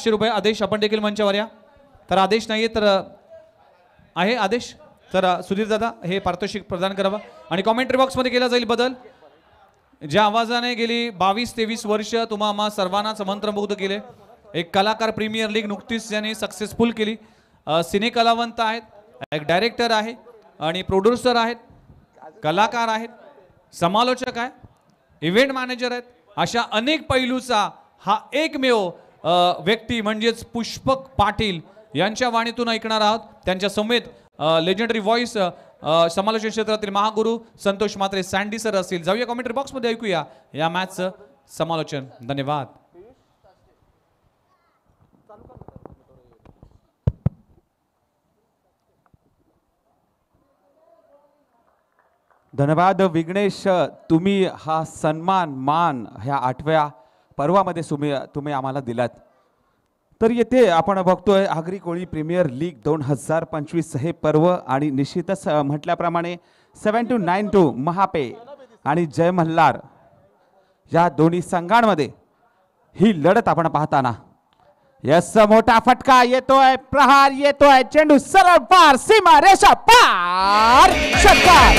500 रुपये. आदेश आपण देखील मंचावर या. तर आदेश नाहीये तर आहे आदेश, तर सुधीर दादा हे पारितोषिक प्रदान करावं. आणि कॉमेंट्री बॉक्समध्ये केला जाईल बदल. ज्या आवाजाने गेली 22-23 वर्ष तुम्हा आम्हा सर्वांनाच मंत्रमुग्ध केले. एक कलाकार प्रीमियर लीग नुकतीच ज्यांनी सक्सेसफुल केली. सिने कलावंत आहेत, एक डायरेक्टर आहे आणि प्रोड्युसर आहेत, कलाकार आहेत, समालोचक आहे, इव्हेंट मॅनेजर आहेत. अशा अनेक पैलूचा हा एकमेव व्यक्ती म्हणजेच पुष्पक पाटील यांच्या वाणीतून ऐकणार आहोत. त्यांच्या समेत लेजेंडरी व्हॉइस समालोचन क्षेत्रातील महागुरु संतोष म्हात्रे सँडी सर असतील. जाऊया कॉमेंट्री बॉक्समध्ये ऐकूया या मॅचचं समालोचन. धन्यवाद. धन्यवाद विघ्नेश, तुम्ही हा सन्मान मान ह्या 8व्या पर्वामध्ये तुम्ही आम्हाला दिलात. तर येथे आपण बघतोय आगरी कोळी प्रीमियर लीग 2025 हे पर्व आणि निश्चितच म्हटल्याप्रमाणे 7-9 महापे आणि जय मल्हार या दोन्ही संघांमध्ये ही लढत आपण पाहताना यस मोठा फटका येतोय, प्रहार येतोय, चेंडू सरळ पार, सीमा रेषा पार, षटकार.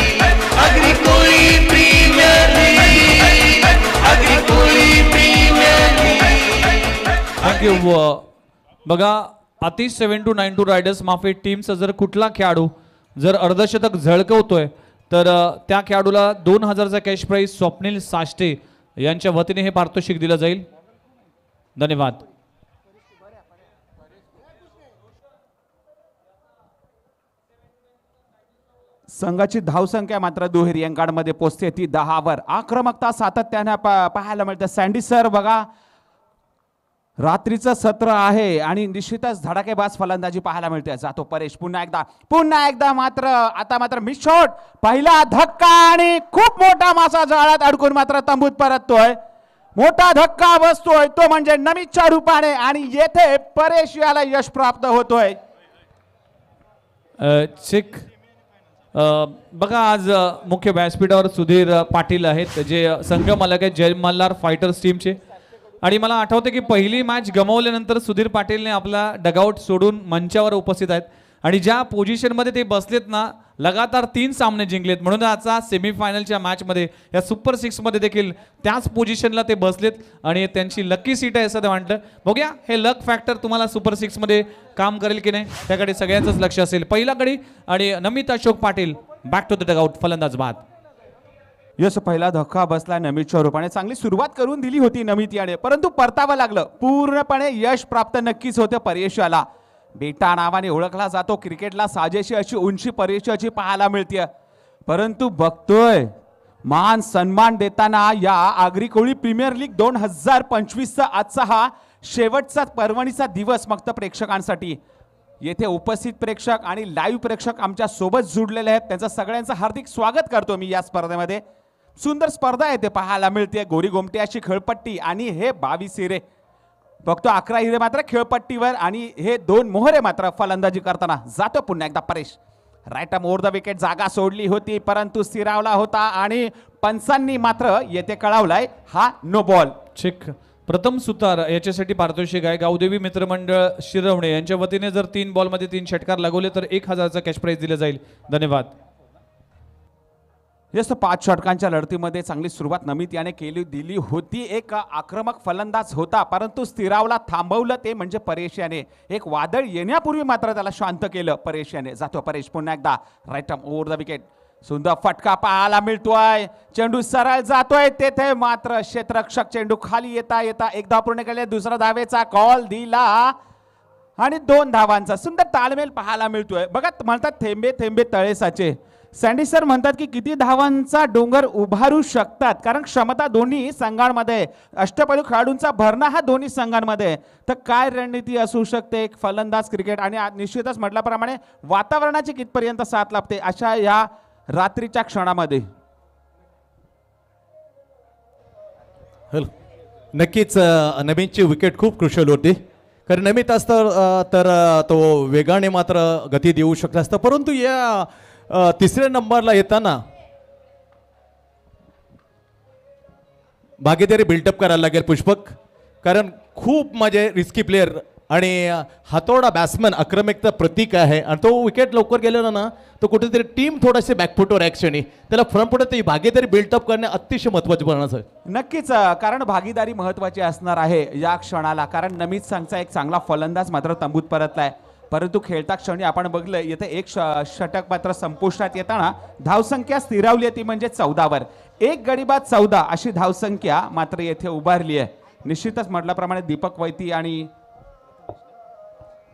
Agri Koli premier league, Agri Koli premier league. Thank you. बघा आतिश 7-9 रायडर्स माफे टीमचा जर कुठला खेळाडू जर अर्धशतक झळकवतोय तर त्या खेळाडूला 2000चा कॅश प्राइज स्वप्नील साष्टे यांच्या वतीने हे पारितोषिक दिलं जाईल. धन्यवाद. संघाची धावसंख्या मात्र दुहेरी अंकांमध्ये पोहोचते ती 10 वर. आक्रमकता सातत्याने पाहायला मिळते. सँडी सर बघा रात्रीचं सत्र आहे आणि निश्चितच धडाकेबाज फलंदाजी पाहायला मिळते. जातो परेश पुन्हा एकदा मात्र आता मात्र मिस शॉट, पहिला धक्का आणि खूप मोठा मासा जाळ्यात अडकून मात्र तंबूत परततोय. मोठा धक्का बसतोय तो म्हणजे नमितच्या रूपाने आणि येथे परेश याला यश प्राप्त होतोय. चेक बघा आज मुख्य व्यासपीठावर सुधीर पाटील आहेत जे संघ मालक आहेत जय मल्हार फायटर्स टीमचे. आणि मला आठवते की पहिली मॅच गमावल्यानंतर सुधीर पाटीलने आपला डगआउट सोडून मंचावर उपस्थित आहेत आणि ज्या पोझिशनमध्ये ते बसलेत ना लगातार 3 सामने जिंकलेत. म्हणून आजचा सेमीफायनलच्या मॅचमध्ये या सुपर 6मध्ये देखील त्याच पोझिशनला ते बसलेत आणि त्यांची लकी सीट आहे असं ते वाटतं. बघूया हे लक फॅक्टर तुम्हाला सुपर 6मध्ये काम करेल की नाही त्याकडे सगळ्यांचंच लक्ष असेल. पहिला गडी आणि Namit Ashok Patil back to the dugout फलंदाज बाद. यस पहिला धक्का बसला नमितच्या रूपाने. चांगली सुरुवात करून दिली होती नमित याने परंतु परतावं लागलं. पूर्णपणे यश प्राप्त नक्कीच होतं परेश याला. बेटा नावाने ओळखला जातो. क्रिकेटला साजेशी अशी उंची परेशाची पाहायला मिळते. परंतु बघतोय मान सन्मान देताना या आगरी कोळी प्रीमियर लीग 2025चा आजचा हा शेवटचा पर्वणीचा दिवस फक्त प्रेक्षकांसाठी. येथे उपस्थित प्रेक्षक आणि लाईव्ह प्रेक्षक आमच्या सोबत जुडलेले आहेत त्यांचं सगळ्यांचं हार्दिक स्वागत करतो मी या स्पर्धेमध्ये. सुंदर स्पर्धा येथे पाहायला मिळते. गोरी गोमटी अशी खेळपट्टी आणि हे 22 हिरे. बघतो 11 हिरे मात्र खेळपट्टीवर आणि हे 2 मोहरे मात्र फलंदाजी करताना. जातो पुन्हा एकदा Paresh. Right arm over the wicket. जागा सोडली होती परंतु स्थिरावला होता आणि पंचांनी मात्र येथे कळवलाय हा नो बॉल. चेक. प्रथम सुतार याच्यासाठी पारितोषिक आहे गावदेवी मित्रमंडळ शिरवणे यांच्या वतीने जर 3 बॉलमध्ये 3 षटकार लागवले तर 1000चा कॅश प्राइज दिला जाईल. धन्यवाद. यस 5 षटकांच्या लढतीमध्ये चांगली सुरुवात नमित याने दिली होती. एक आक्रमक फलंदाज होता परंतु स्थिरावला थांबवलं ते म्हणजे परेश याने. एक वादळ येण्यापूर्वी मात्र त्याला शांत केलं परेश याने. जातो परेश पुन्हा एकदा. Right arm over the wicket. सुंदर फटका पाहायला मिळतोय. चेंडू सरळ जातोय तेथे मात्र क्षेत्ररक्षक चेंडू खाली येता एक धाव पूर्ण केले. दुसरा धावेचा कॉल दिला आणि 2 धावांचा सुंदर ताळमेळ पाहायला मिळतोय. बघा म्हणतात थेंबे थेंबे तळे साचे. सँडी सर म्हणतात की किती धावांचा डोंगर उभारू शकतात कारण क्षमता दोन्ही संघांमध्ये. अष्टपैलू खेळाडूंचा भरणा हा दोन्ही संघांमध्ये. तर काय रणनीती असू शकते एक फलंदाज क्रिकेट आणि निश्चितच म्हटल्याप्रमाणे वातावरणाची कितपर्यंत साथ लाभते अशा या रात्रीच्या क्षणामध्ये. नक्कीच नमितची विकेट खूप क्रुशियल होती कारण नमित असतं तर तो वेगाने मात्र गती देऊ शकत असतं. परंतु या तिसऱ्या नंबरला येताना भागीदारी बिल्टअप करायला लागेल पुष्पक कारण खूप माझे रिस्की प्लेयर आणि हातोडा बॅट्समन आक्रमकता प्रतीक आहे आणि तो विकेट लवकर गेलेला ना तो कुठेतरी टीम थोडेसे बॅकफुटवर आहे क्षणी त्याला फ्रंट फुटत ती भागीदारी बिल्डअप करणे अतिशय महत्त्वाचे बनणार आहे. नक्कीच कारण भागीदारी महत्वाची असणार आहे या क्षणाला, कारण नमित संघचा एक चांगला फलंदाज मात्र तंबूत परतलाय. परंतु खेळता क्षणी आपण बघलं येथे एक षटक मात्र संपुष्टात येताना धावसंख्या स्थिरावली ती म्हणजे 14वर. एक गडी बाद 14 अशी धावसंख्या मात्र येथे उभारली आहे. निश्चितच म्हटल्याप्रमाणे दीपक वैती आणि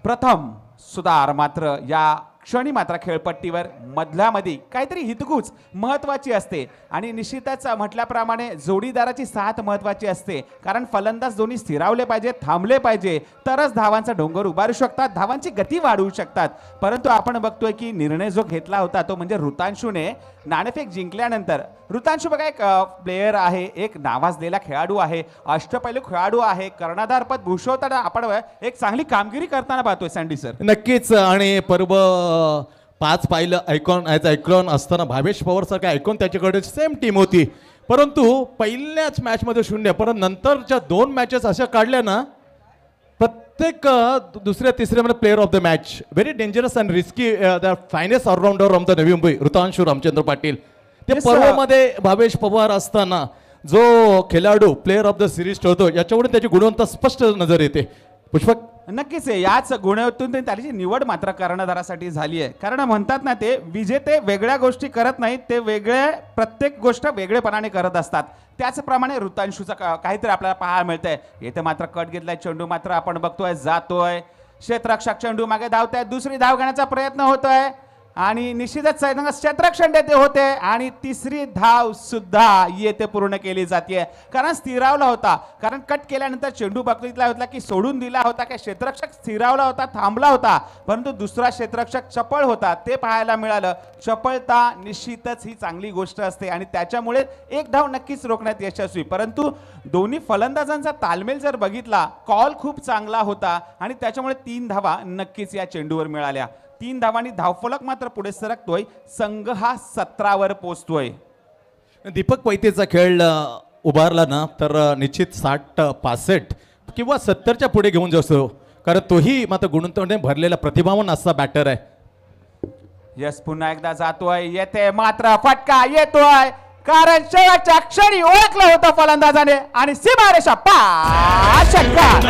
प्रथम सुधार मात्र या क्षणी मात्र खेळपट्टीवर मधल्यामध्ये काहीतरी हितगुज महत्वाची असते आणि निश्चितच म्हटल्याप्रमाणे जोडीदाराची साथ महत्वाची असते, कारण फलंदाज दोन्ही स्थिरावले पाहिजे, थांबले पाहिजे, तरच धावांचा डोंगर उभारू शकतात, धावांची गती वाढवू शकतात. परंतु आपण बघतोय की निर्णय जो घेतला होता तो म्हणजे ऋतांशूने नाणेफेक जिंकल्यानंतर, ऋतांशू बघा एक प्लेयर आहे, एक नावाजलेला खेळाडू आहे, अष्टपैलू खेळाडू आहे, कर्णधारपद भूषवताना आपण एक चांगली कामगिरी करताना पाहतोय सँडी सर. नक्कीच आणि पर्व 5 पाहिलं आयकॉन ॲज आयकॉन असताना भावेश पवार सारखा आयकॉन त्याच्याकडे सेम टीम होती, परंतु पहिल्याच मॅचमध्ये 0, परंतु नंतरच्या 2 मॅचेस अशा काढल्या ना प्रत्येक दुसऱ्या तिसऱ्यामध्ये player of the match, very dangerous and risky the finest allrounder of the Navi Mumbai ऋतांशू Ramchandra Patil. ते पर्वमध्ये भावेश पवार असताना जो खेळाडू प्लेअर ऑफ द सिरीज ठरतो याच्यावरून त्याची गुणवत्ता स्पष्ट नजर येते. पुष्पक नक्कीच आहे, याच गुणवत्तेतून त्याची निवड मात्र कर्णधारासाठी झाली आहे. कारण म्हणतात ना ते विजेते वेगळ्या गोष्टी करत नाहीत, ते वेगळे प्रत्येक गोष्ट वेगळेपणाने करत असतात. त्याचप्रमाणे ऋतांशूचा काहीतरी आपल्याला पाहायला मिळतंय. येथे मात्र कट घेतलाय, चेंडू मात्र आपण बघतोय जातोय, क्षेत्ररक्षक चेंडू मागे धावताय, दुसरी धाव घेण्याचा प्रयत्न होतोय आणि निश्चितच क्षेत्ररक्षण येथे होते आणि तिसरी धाव सुद्धा येथे पूर्ण केली जाते, कारण स्थिरावला होता. कारण कट केल्यानंतर चेंडू बघितला होता की सोडून दिला होता की क्षेत्ररक्षक स्थिरावला होता, थांबला होता, परंतु दुसरा क्षेत्ररक्षक चपळ होता ते पाहायला मिळालं. चपळता निश्चितच ही चांगली गोष्ट असते आणि त्याच्यामुळे एक धाव नक्कीच रोखण्यात यशस्वी. परंतु दोन्ही फलंदाजांचा तालमेल जर बघितला, कॉल खूप चांगला होता आणि त्याच्यामुळे 3 धावा नक्कीच या चेंडूवर मिळाल्या. 3 धावांनी धावफलक मात्र पुढे सरकतोय, संघ हा 17वर पोहोचतोय. दीपक वैतीचा खेळ उभारला ना तर निश्चित 60-65 किंवा 70च्या पुढे घेऊन जातो, कारण तोही मात्र गुणवत्तेने भरलेला प्रतिभावान असा बॅटर आहे. यस पुन्हा एकदा जातोय, येते मात्र फटका येतोय, कारण शेवटच्या क्षणी ओळखलं होतं फलंदाजाने आणि सीमारेषा पार षटकार.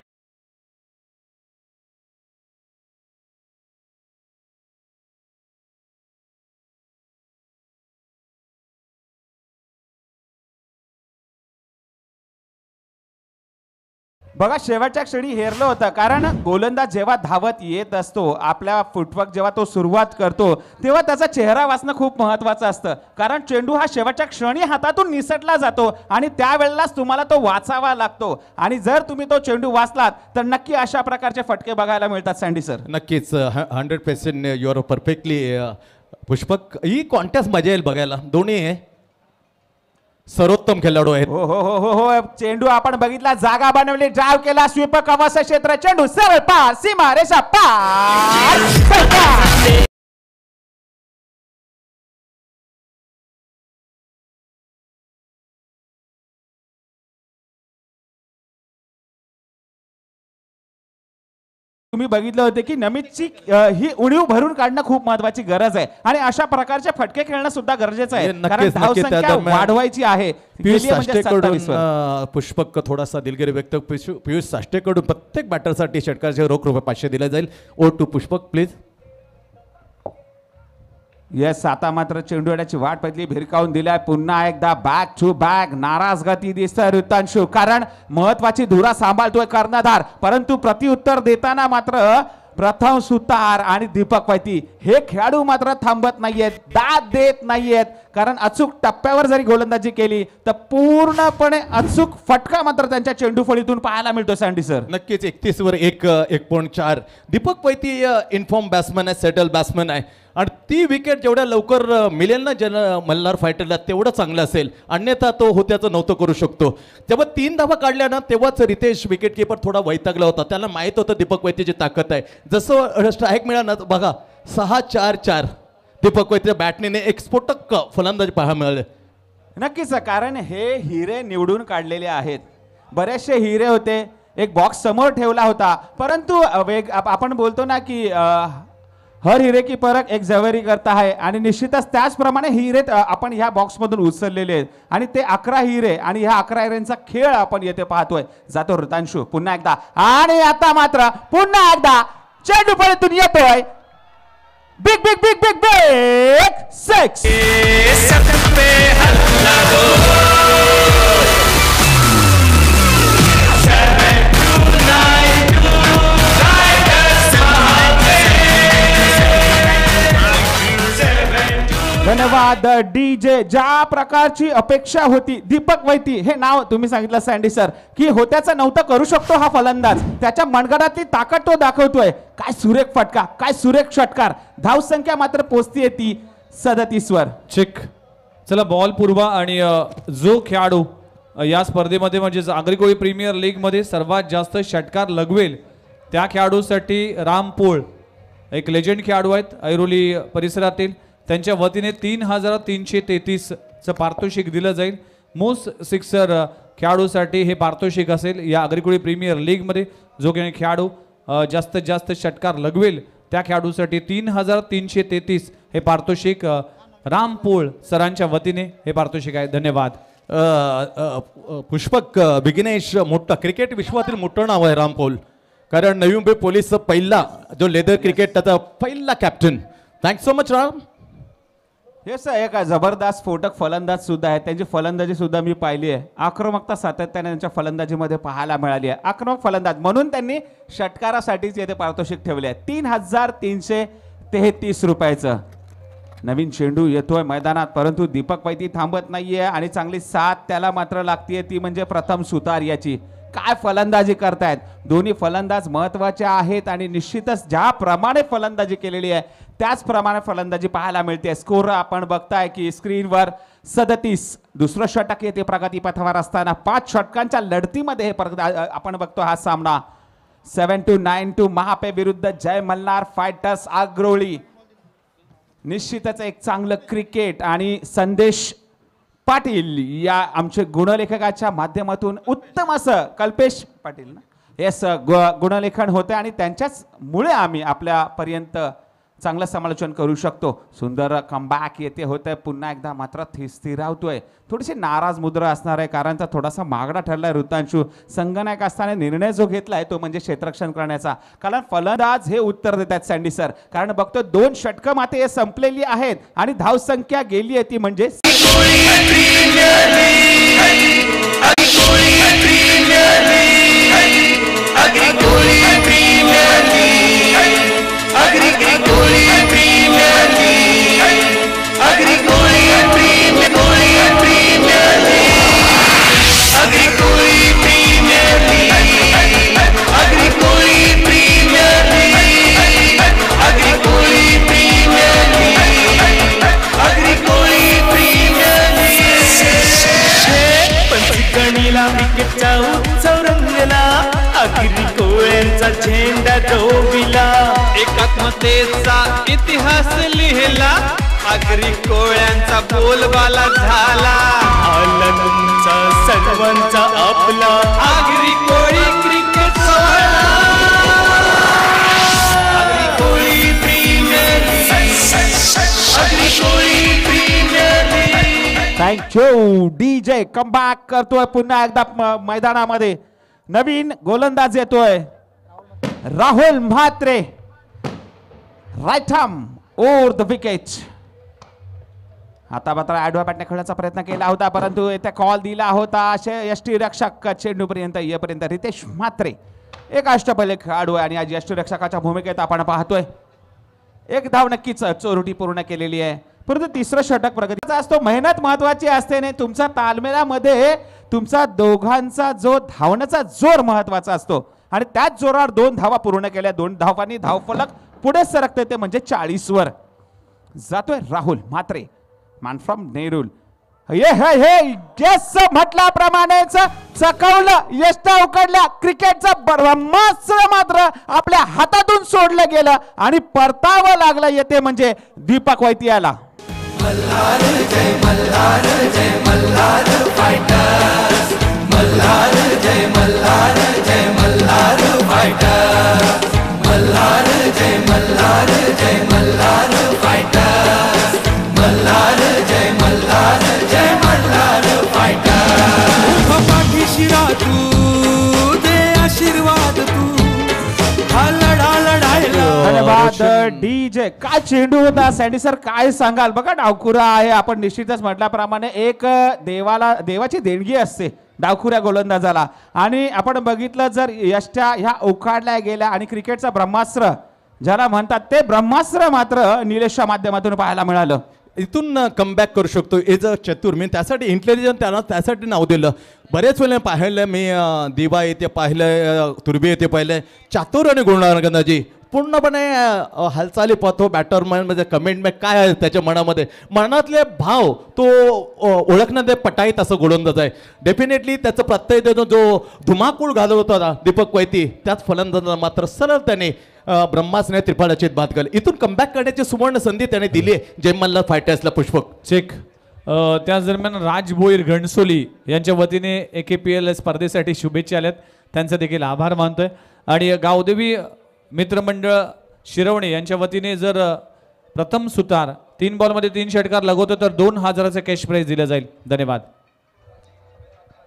बघा शेवटच्या क्षणी हेरलं होतं, कारण गोलंदाज जेव्हा धावत येत असतो, आपल्या फुटवर्क जेव्हा तो सुरुवात करतो तेव्हा त्याचा चेहरा वाचणं खूप महत्वाचं असतं, कारण चेंडू हा शेवटच्या क्षणी हातातून निसटला जातो आणि त्यावेळेलाच तुम्हाला तो वाचावा लागतो. आणि जर तुम्ही तो चेंडू वाचलात तर नक्की अशा प्रकारचे फटके बघायला मिळतात सँडी सर. नक्कीच 100% यू आर परफेक्टली पुष्पक. ही कॉन्टेस्ट मजा येईल बघायला, दोन्ही सर्वोत्तम खेळाडू आहेत. हो हो हो हो हो, चेंडू आपण बघितला, जागा बनवली, ड्राइव केला, स्वीप कवच क्षेत्र, चेंडू सरळ पार, सीमा रेषा पार. तुम्ही बघितलं होते की नमितची ही उणीव भरून काढणं खूप महत्वाची गरज आहे आणि अशा प्रकारचे फटके खेळणं सुद्धा गरजेचं आहे, कारण धावसंख्या वाढवायची आहे. पियुष साष्टेकडून पुष्पक थोडासा दिलगिरी व्यक्त, पियुष साष्टेकडून प्रत्येक बॅटरसाठी षटकाचे रोख रुपये 500 दिले जाईल. Over to Pushpak please. Yes, आता मात्र चेंडूची वाट बदली भिरकावून दिलाय, पुन्हा एकदा बॅक टू बॅक नाराज गती दिसतोय ऋतांशू, कारण महत्वाची धुरा सांभाळतोय कर्णधार, परंतु प्रत्युत्तर देताना मात्र प्रथम सुतार आणि दीपक वैती हे खेळाडू मात्र थांबत नाहीयेत, दाद देत नाहीयेत, कारण अचूक टप्प्यावर जरी गोलंदाजी केली तर पूर्णपणे अचूक फटका मात्र त्यांच्या चेंडू फळीतून पाहायला मिळतो सँडी सर. नक्कीच 31वर 1.4. दीपक वैती इन्फॉर्म बॅट्समन आहे, सेटल बॅट्समन आहे आणि ती विकेट जेवढ्या लवकर मिळेल ना मल्हार फायटरला तेवढं चांगलं असेल, अन्यथा तो होत्याचं नव्हतं करू शकतो. जेव्हा 3 धावा काढल्या ना तेव्हाच रितेश विकेट किपर थोडा वैतागला होता, त्याला माहित होतं दीपक वैतीची ताकद आहे. जसं स्ट्राईक मिळाला ना बघा 6-4-4 दीपक वैतीच्या बॅटने एक स्फोटक फलंदाजी पाहायला मिळाले. नक्कीच, कारण हे हिरे निवडून काढलेले आहेत, बरेचसे हिरे होते एक बॉक्स समोर ठेवला होता, परंतु आपण बोलतो ना की हर हिरे की परख एक जवेरी करता है, आणि निश्चितच त्याचप्रमाणे हिरे आपण ह्या बॉक्समधून उचललेले आहेत आणि ते 11 हिरे आणि ह्या 11 हिऱ्यांचा खेळ आपण येथे पाहतोय. जातो ऋतांशू पुन्हा एकदा, आणि आता मात्र पुन्हा एकदा चेंडू पळतून येतोय. Big big big big big 6. धन्यवाद डीजे. ज्या प्रकारची अपेक्षा होती, दीपक वैती हे नाव तुम्ही सांगितलं सँडी सर, की होत्याचं नव्हतं करू शकतो हा फलंदाज, त्याच्या मनगडातली ताकद तो दाखवतोय. काय सुरेख फटका, काय सुरेख षटकार. धावसंख्या मात्र पोहोचतीये ती 37 वर. चिक. चला बॉल पूर्वा, आणि जो खेळाडू या स्पर्धेमध्ये म्हणजे आगरीकोळी प्रीमियर लीग मध्ये सर्वात जास्त षटकार लगवेल त्या खेळाडूसाठी राम पोळ एक लेजंड खेळाडू आहेत ऐरोली परिसरातील, त्यांच्या वतीने 3333चं पारितोषिक दिलं जाईल. मोस्ट सिक्सर खेळाडूसाठी हे पारितोषिक असेल. या आगरीकोळी प्रीमियर लीगमध्ये जो काही खेळाडू जास्तीत जास्त षटकार लगवेल त्या खेळाडूसाठी 3333 हे पारितोषिक राम पोळ सरांच्या वतीने हे पारितोषिक आहे. धन्यवाद. पुष्पक बिगिनेश मोठं क्रिकेट विश्वातील मोठं नाव आहे राम पोल, कारण नवी मुंबई पोलीसचा पहिला जो लेदर क्रिकेट त्याचा पहिला captain. Thanks so much Ram. हे सर एक जबरदस्त स्फोटक फलंदाज सुद्धा आहे. त्यांची फलंदाजी सुद्धा मी पाहिली आहे. आक्रमकता सातत्याने त्यांच्या फलंदाजीमध्ये पाहायला मिळाली आहे. आक्रमक फलंदाज म्हणून त्यांनी षटकारासाठीच येथे पारितोषिक ठेवले आहे 3333 रुपयाचं. नवीन चेंडू येतोय मैदानात, परंतु दीपक वैती थांबत नाहीये आणि चांगली साथ त्याला मात्र लागतीये, ती म्हणजे प्रथम सुतार याची. काय फलंदाजी करतायत दोन्ही फलंदाज महत्वाचे आहेत, आणि निश्चितच ज्याप्रमाणे फलंदाजी केलेली आहे त्याचप्रमाणे फलंदाजी पाहायला मिळते. स्कोर आपण बघताय की स्क्रीनवर 37. दुसरं षटक येते प्रगतीपथावर असताना 5 षटकांच्या लढतीमध्ये हे आपण बघतो हा सामना. 7-9 महापे विरुद्ध जय मल्हार फायटर्स आग्रोळी. निश्चितच एक चांगलं क्रिकेट, आणि संदेश पाटील या आमचे गुणलेखकाच्या माध्यमातून उत्तम असं कल्पेश पाटील ना येस गुणलेखन होते, आणि त्यांच्याच मुळे आम्ही आपल्यापर्यंत चांगलं समालोचन करू शकतो. सुंदर कमबॅक येते होते पुन्हा एकदा, मात्र स्थिरावतोय. थोडीशी नाराज मुद्रा असणार आहे, कारण तर थोडासा मागडा ठरलाय ऋतांशू. संगनायक असताना निर्णय जो घेतलाय तो म्हणजे क्षेत्ररक्षण करण्याचा, कारण फलंदाज हे उत्तर देत आहेत सँडी सर. कारण बघतो 2 षटकं मात्र संपलेली आहेत आणि धावसंख्या गेली आहे ती म्हणजे क्रिकेटचा उत्सव रंगला, आगरी कोळ्यांचा झेंडा डोबिला, एकात्मतेचा इतिहास लिहिला, आगरी कोळ्यांचा बोलबाला झाला. आला तुमचा सर्वांचा आपला आगरी कोळी क्रिकेट सोहळा. Agri Koli premier league, Agri Koli premier league. Thank you DJ. Comeback करतोय पुन्हा एकदा मैदानामध्ये. नवीन गोलंदाज येतोय Rahul Mhatre, right arm over the wicket. आता मात्र ॲडव्हाबॅटने खेळण्याचा प्रयत्न केला होता, परंतु येथे कॉल दिला होता असे यष्टीरक्षक चेंडूपर्यंत येईपर्यंत. रितेश म्हात्रे एक अष्टपैलू खेळाडू आहे, आणि आज यष्टीरक्षकाच्या भूमिकेत आपण पाहतोय. एक धाव नक्कीच चोरुटी पूर्ण केलेली आहे, परंतु तिसरं षटक प्रगतीचा असतो. मेहनत महत्वाची असते नाही, तुमच्या तालमेलामध्ये तुमचा दोघांचा जो धावण्याचा जोर महत्वाचा असतो, आणि त्याच जोरावर 2 धावा पूर्ण केल्या. 2 धावांनी धावफलक पुढे सरकते, ते म्हणजे 40 वर जातोय राहुल म्हात्रे, मॅन फ्रॉम नेरूल. म्हटल्याप्रमाणेच चकवलं, यष्टा उकडल्या, क्रिकेटचा ब्रह्मास्त्र मात्र आपल्या हातातून सोडलं गेलं आणि परतावं लागलं येते म्हणजे दीपक वैती याला. मल्हार जय मल्हार जय मल्हार फायटर्स, मल्हार जय मल्हार जय मल्हार फायटर मल्हार जय मल्हार जय मल्हार फायटर मल्हार जय मल्हार जय मल्हार फायटर पाठीशी तू दे आशीर्वाद तू हा लढा लढायला धन्यवाद डीजे. काय चेंडू होता सँडी सर, काय सांगाल. बघा डावखुरा आहे, आपण निश्चितच म्हटल्याप्रमाणे एक देवाची देणगी असते डावखुऱ्या गोलंदाजाला. आणि आपण बघितलं जर यष्ट्या ह्या उखाडल्या गेल्या आणि क्रिकेटचं ब्रह्मास्त्र ज्याला म्हणतात ते ब्रह्मास्त्र मात्र निलेशच्या माध्यमातून पाहायला मिळालं. इथून कमबॅक करू शकतो एज अ चतुर. मी त्यासाठी इंटेलिजंट त्यांना त्यासाठी नाव दिलं. बरेच वेळेला पाहिलं मी दिवा येते पाहिलं, तुर्बी येते पाहिलं, चातुर आणि गोलंदाजी पूर्णपणे हालचाली पाहतो बॅटर म्हणजे कमेंट काय आहे त्याच्या मनामध्ये, मनातले भाव तो ओळखणं ते पटाईत असं गोलंदाज आहे. डेफिनेटली त्याचं प्रत्यय देतो जो धुमाकूळ घालत होता दीपक वैती, त्याच फलंदाजाला मात्र सरळ त्याने ब्रह्मास्त्र त्रिफळाचीत बाद केलं. इथून कमबॅक करण्याची सुवर्ण संधी त्याने दिली जय मल्हार फायटर्सला. पुष्पक चेक. त्याच दरम्यान राज भोईर घणसोली यांच्या वतीने AKPL स्पर्धेसाठी शुभेच्छा आल्यात, त्यांचा देखील आभार मानतोय. आणि गावदेवी मित्रमंडळ शिरवणे यांच्या वतीने जर प्रथम सुतार 3 बॉलमध्ये 3 षटकार लगवतो तर 2000चं कॅश प्राइज दिलं जाईल. धन्यवाद.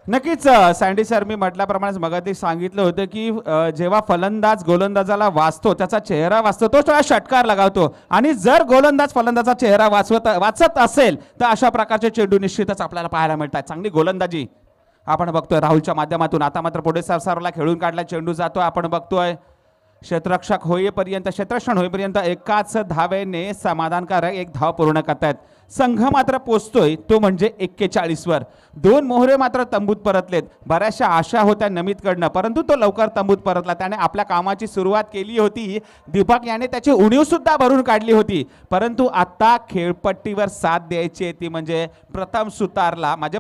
नक्कीच सँडी सर, मी म्हटल्याप्रमाणे मगाशी सांगितलं होतं की जेव्हा फलंदाज गोलंदाजाला वाचतो, त्याचा चेहरा वाचतो, तो षटकार लगावतो. आणि जर गोलंदाज फलंदाजाचा चेहरा वाचत असेल तर अशा प्रकारचे चेंडू निश्चितच आपल्याला पाहायला मिळतात. चांगली गोलंदाजी आपण बघतोय राहुलच्या माध्यमातून. आता मात्र पुढे सरसावला खेळून काढला चेंडू जातोय. आपण बघतोय क्षेत्ररक्षक होईपर्यंत क्षेत्ररक्षण होईपर्यंत एकाच धावेने समाधानकारक एक धाव पूर्ण करतायत. संघ मात्र पोचतोय तो म्हणजे 41 वर. 2 मोहरे मात्र तंबूत परतलेत. बऱ्याचशा आशा होत्या नमितकडनं, परंतु तो लवकर तंबूत परतला. त्याने आपल्या कामाची सुरुवात केली होती. दीपक याने त्याची उणीव सुद्धा भरून काढली होती, परंतु आता खेळपट्टीवर साथ द्यायची ती म्हणजे प्रथम सुतारला माझे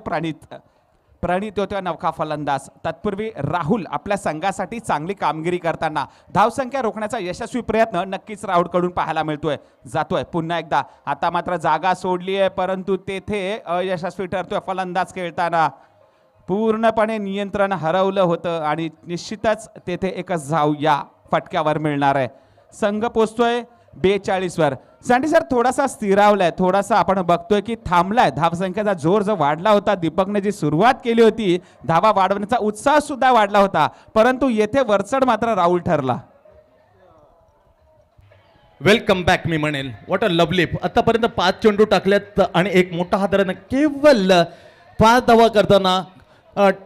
प्रणित होत्या नवखा फलंदाज. तत्पूर्वी राहुल आपल्या संघासाठी चांगली कामगिरी करताना धावसंख्या रोखण्याचा यशस्वी प्रयत्न नक्कीच राहुलकडून पाहायला जातोय पुन्हा एकदा. आता मात्र जागा सोडली आहे, परंतु तेथे अयशस्वी ठरतोय फलंदाज खेळताना. पूर्णपणे नियंत्रण हरवलं होतं आणि निश्चितच तेथे एकच धाव या फटक्यावर मिळणार आहे. संघ पोचतोय 42 वर. सँडी सर थोडासा स्थिरावलाय, थोडासा आपण बघतोय की थांबलाय. धावसंख्येचा जोर जो वाढला होता, दीपकने जी सुरुवात केली होती धावा वाढवण्याचा उत्साह सुद्धा वाढला होता, परंतु येथे वरचढ मात्र राहुल ठरला. वेलकम बॅक मी म्हणेल. What a lovely. आतापर्यंत 5 चेंडू टाकल्यात आणि एक मोठा हादरानं केवळ 5 धावा करताना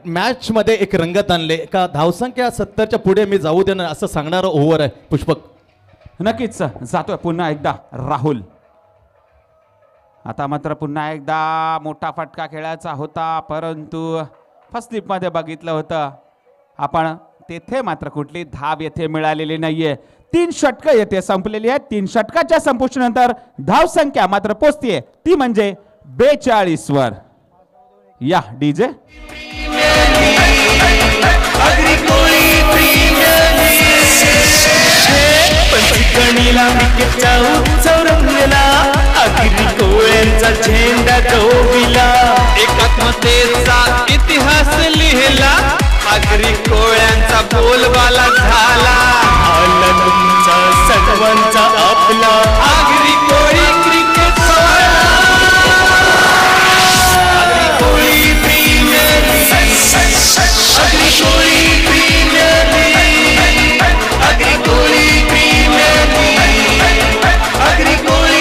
मॅच मध्ये एक रंगत आणले. का धावसंख्या 70च्या पुढे मी जाऊ देणार असं सांगणारं ओव्हर आहे पुष्पक. नक्कीच जातोय पुन्हा एकदा राहुल. आता मात्र पुन्हा एकदा मोठा फटका खेळायचा होता, परंतु फर्स्ट स्लिपमध्ये बघितलं होतं आपण, तेथे मात्र कुठली धाव येथे मिळालेली नाहीये. 3 षटकं येथे संपलेली आहेत. 3 षटकाच्या संपुष्टीनंतर धावसंख्या मात्र पोचतीये ती म्हणजे 42 वर. या डीजे. पंचकणीला क्रिकेटचा उत्सव रंगला, अखिरी कोळ्यांचा झेंडा डोबिला, एकात्मतेचा इतिहास लिहिला, अखिरी कोळ्यांचा बोलबाला झाला. आला तुमचा सर्वांचा आपला आगरी कोळी क्रिकेट सोहळा. Agri Koli premier league, Agri Koli premier league, Agri कोळी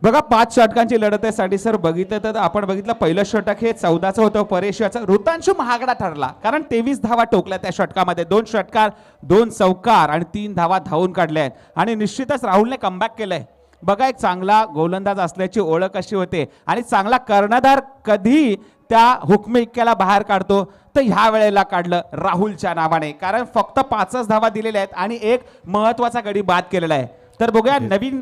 बघा 5 षटकांची लढत आहे साठी सर. बघितलं तर आपण बघितलं पहिलं षटक हे 14चं होतं परेशचं. ऋतांशू महागडा ठरला कारण 23 धावा टोकल्या त्या षटकामध्ये. 2 षटकार 2 चौकार आणि 3 धावा धावून काढल्या आहेत. आणि निश्चितच राहुलने कमबॅक केलंय. बघा एक चांगला गोलंदाज असल्याची ओळख कशी होते आणि चांगला कर्णधार कधी त्या हुकमी इक्क्याला बाहेर काढतो, तर ह्या वेळेला काढलं राहुलच्या नावाने. कारण फक्त 5च धावा दिलेल्या आहेत आणि एक महत्वाचा गडी बाद केलेला आहे. तर बघूया नवीन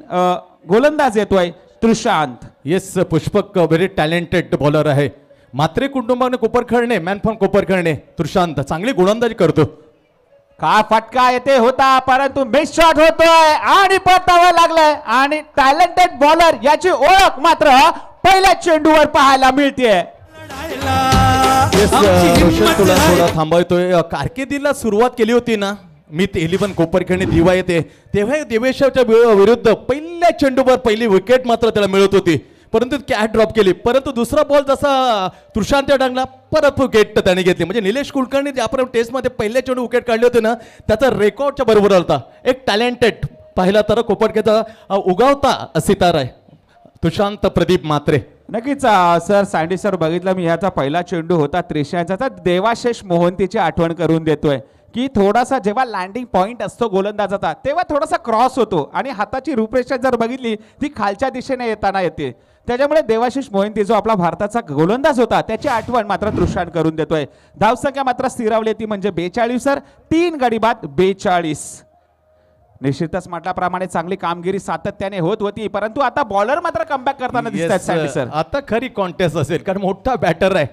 गोलंदाज येतोय Trishant. Yes Pushpak very talented bowler आहे. म्हात्रे कुटुंबाने कोपरखळणे, मॅन फ्रॉम कोपरखळणे त्रिशांत चांगली गोलंदाजी करतो. का फटका येते होता, परंतु मिस शॉट होतोय आणि परतावा लागलाय. आणि टॅलेंटेड बॉलर याची ओळख मात्र पहिल्या चेंडूवर पाहायला मिळते. रोशन तुला थोडा थांबवतोय. कारकिर्दीला सुरुवात केली होती ना मी तेली पण कोपरखिंड दिवा येते तेव्हा देवेशच्या विरुद्ध पहिल्या चेंडूवर पहिली विकेट मात्र त्याला मिळत होती, परंतु कॅच ड्रॉप केली. परंतु दुसरा बॉल जसा तुषांत डांगला परत विकेट त्याने घेतली. म्हणजे निलेश कुलकर्णी जे आपण टेस्टमध्ये पहिल्या चेंडू विकेट काढले होते ना त्याचा रेकॉर्डच्या बरोबर होता. एक टॅलेंटेड पाहिला तर कोपरखिंडचा उगावता सितारा आहे तुषांत प्रदीप म्हात्रे. नक्कीच सर सँडी सर बघितलं मी ह्याचा पहिला चेंडू होता त्रिशांचा तर देवाशिष मोहंतीची आठवण करून देतोय की थोडासा जेव्हा लँडिंग पॉइंट असतो गोलंदाजाचा तेव्हा थोडासा क्रॉस होतो आणि हाताची रूपरेषा जर बघितली ती खालच्या दिशेने येताना येते. त्याच्यामुळे देवाशिष मोहंती जो आपला भारताचा गोलंदाज होता त्याची आठवण मात्र तृषान करून देतोय. धावसंख्या मात्र स्थिरावली ती म्हणजे 42 सर 3 गडी बाद 42. निश्चितच म्हटल्याप्रमाणे चांगली कामगिरी सातत्याने होत होती परंतु आता बॉलर मात्र कमबॅक करताना दिसतात सँडी सर. आता खरी कॉन्टेस्ट असेल कारण मोठा बॅटर आहे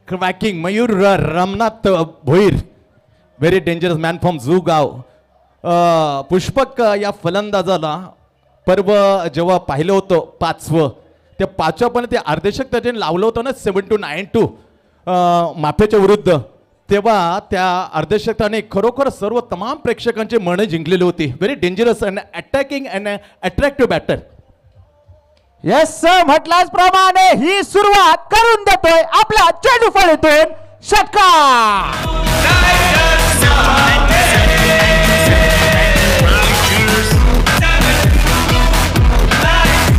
cracking Mayur Ramnath Bhoir very dangerous man from जुगाव. पुष्पक या फलंदाजाला पर्व जेव्हा पाहिलं होतं 5वं त्या 5व्या पण ते अर्धशतक त्याने लावलं होतं ना 7-9 माफेच्या विरुद्ध तेव्हा त्या अर्धशतकाने खरोखर सर्व तमाम प्रेक्षकांची मनं जिंकलेली होती. Very dangerous and attacking and attractive batter. Yes sir म्हटल्याच प्रमाणे ही सुरुवात करून देतोय आपल्या चेंडू फळीतून षटकार.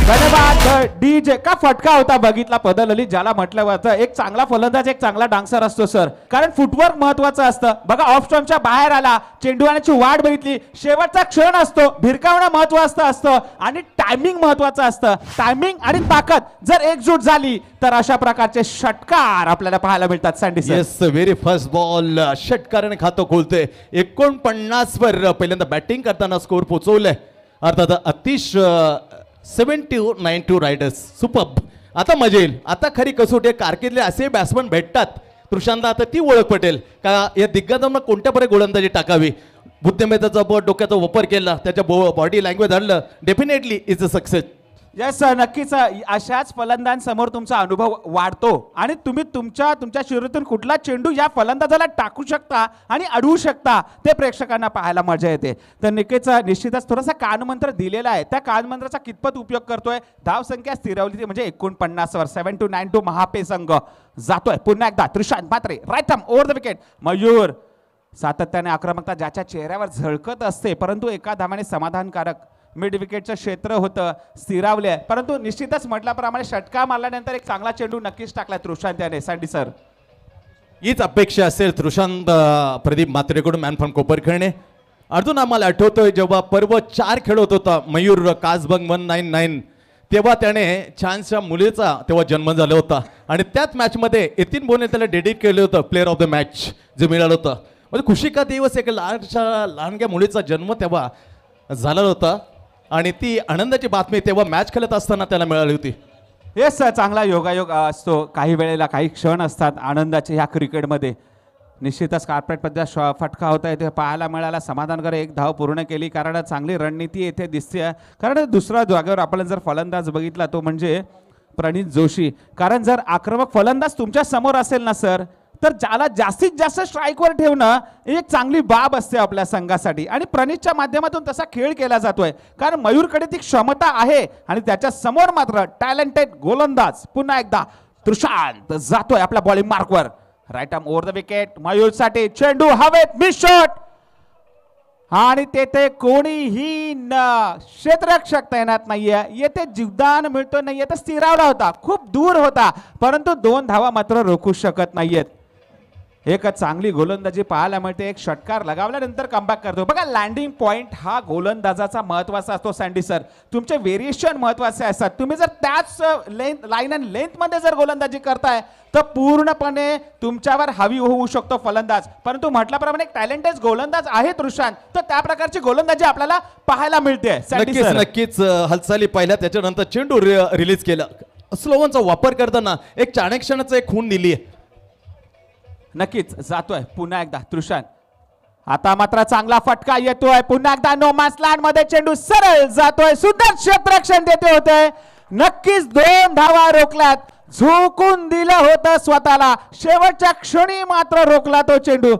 धन्यवाद डीजे. का फटका होता बघितला पदल अली ज्याला म्हटलं जातं एक चांगला फलंदाज एक चांगला डान्सर असतो सर कारण फुटवर्क महत्वाचं असतं. बघा ऑफ स्टंपच्या बाहेर आला चेंडू आणण्याची वाट बघितली शेवटचा क्षण असतो भिरकावणं महत्वाचं असतं आणि टायमिंग महत्वाचं असतं. टायमिंग आणि ताकद जर एकजूट झाली तर अशा प्रकारचे षटकार आपल्याला पाहायला मिळतात Sandy sir. Yes very first ball षटकाराने खातं खोलते 49 वर पहिल्यांदा बॅटिंग करताना स्कोर पोहोचवलंय अर्थात अतिश 7-9 रायडर्स सुपर्ब. आता मजा येईल. आता खरी कसोटी कारकिर्दीला असे बॅट्समन भेटतात तृषांत आता ती ओळख पटेल का या दिग्गजांना कोणत्या पर्याय गोलंदाजी टाकावी. बुद्धिमत्तेचा डोक्याचा वापर केला त्याच्या बॉडी लँग्वेज आणलं definitely is a success. Yes sir नक्कीच अशाच फलंदाजांसमोर तुमचा अनुभव वाढतो आणि तुम्ही तुमच्या शरीरातून कुठला चेंडू या फलंदाजाला टाकू शकता आणि अडवू शकता ते प्रेक्षकांना पाहायला मजा येते. तर निश्चितच थोडासा कानमंत्र दिलेला आहे त्या कानमंत्राचा कितपत उपयोग करतोय. धावसंख्या स्थिरावली म्हणजे 49 वर 7-9 महापे संघ जातोय. पुन्हा एकदा Trushant Mhatre right arm over the wicket. Mayur सातत्याने आक्रमकता ज्याच्या चेहऱ्यावर झळकत असते परंतु एका धावाने समाधानकारक मिड विकेटचं क्षेत्र होतं स्थिरावले परंतु निश्चितच म्हटल्याप्रमाणे षटका मारल्यानंतर एक चांगला चेंडू नक्कीच टाकला तृषांत याने. सँडी सर हीच अपेक्षा असेल तृषांत प्रदीप म्हात्रेकडून मॅन फ्रॉम कोपरखिंड. अजून आम्हाला आठवतोय जेव्हा पर्व 4 खेळत होता मयूर कासबंग 199 तेव्हा त्याने छानशा मुलीचा तेव्हा जन्म झाला होता आणि त्याच मॅचमध्ये यतीन बोने त्याला डेडिकेट केलं होतं प्लेअर ऑफ द मॅच जे मिळालं होतं. म्हणजे खुशी का दिवस एक लहानग्या मुलीचा जन्म तेव्हा झाला होता आणि ती आनंदाची बातमी तेव्हा मॅच खेळत असताना त्याला मिळाली होती. येस सर चांगला योगायोग असतो काही वेळेला काही क्षण असतात आनंदाचे ह्या क्रिकेटमध्ये. निश्चितच कार्पेटमध्ये फटका होता येथे पाहायला मिळाला. समाधानकर एक धाव पूर्ण केली कारण चांगली रणनीती येथे दिसते. कारण दुसऱ्या जागेवर आपण जर फलंदाज बघितला तो म्हणजे प्रणित जोशी. कारण जर आक्रमक फलंदाज तुमच्या समोर असेल ना सर तर ज्याला जास्तीत जास्त स्ट्राईकवर ठेवणं एक चांगली बाब असते आपल्या संघासाठी आणि प्रणितच्या माध्यमातून तसा खेळ केला जातोय कारण मयूरकडे ती क्षमता आहे आणि त्याच्या समोर मात्र टॅलेंटेड गोलंदाज. पुन्हा एकदा तृषांत जातोय आपल्या बॉलिंग मार्कवर right arm over the wicket. मयूरसाठी चेंडू हवेत मिस शॉट आणि तेथे कोणीही क्षेत्ररक्षक तैनात नाहीये. येथे जीवदान मिळतो नाहीये तर स्थिरावला होता खूप दूर होता परंतु 2 धावा मात्र रोखू शकत नाहीयेत. एक चांगली गोलंदाजी पाहायला मिळते. एक षटकार लगावल्यानंतर कमबॅक करतो. बघा लँडिंग पॉइंट हा गोलंदाजाचा महत्वाचा असतो सँडी सर. तुमचे व्हेरिएशन महत्वाचे असतात. तुम्ही जर त्याच लाईन अँड लेंथ मध्ये जर गोलंदाजी करताय तर पूर्णपणे तुमच्यावर हावी होऊ शकतो फलंदाज. परंतु म्हटल्याप्रमाणे एक टॅलेंटेड गोलंदाज आहे तृषांत तर त्या प्रकारची गोलंदाजी आपल्याला पाहायला मिळते. नक्कीच हालचाली पाहिल्या त्याच्यानंतर चेंडू रिलीज केला. स्लोवनचा वापर करताना एक चाणक्षणाचा एक खूण दिली आहे. नक्कीच जातोय पुन्हा एकदा तृषांत. आता मात्र चांगला फटका येतोय पुन्हा एकदा नो मॅच लँड मध्ये चेंडू सरळ जातोय सुंदर क्षेत्ररक्षण देते होते. नक्कीच 2 धावा रोखल्यात. झोकून दिलं होतं स्वतःला, शेवटच्या क्षणी मात्र रोखला तो चेंडू.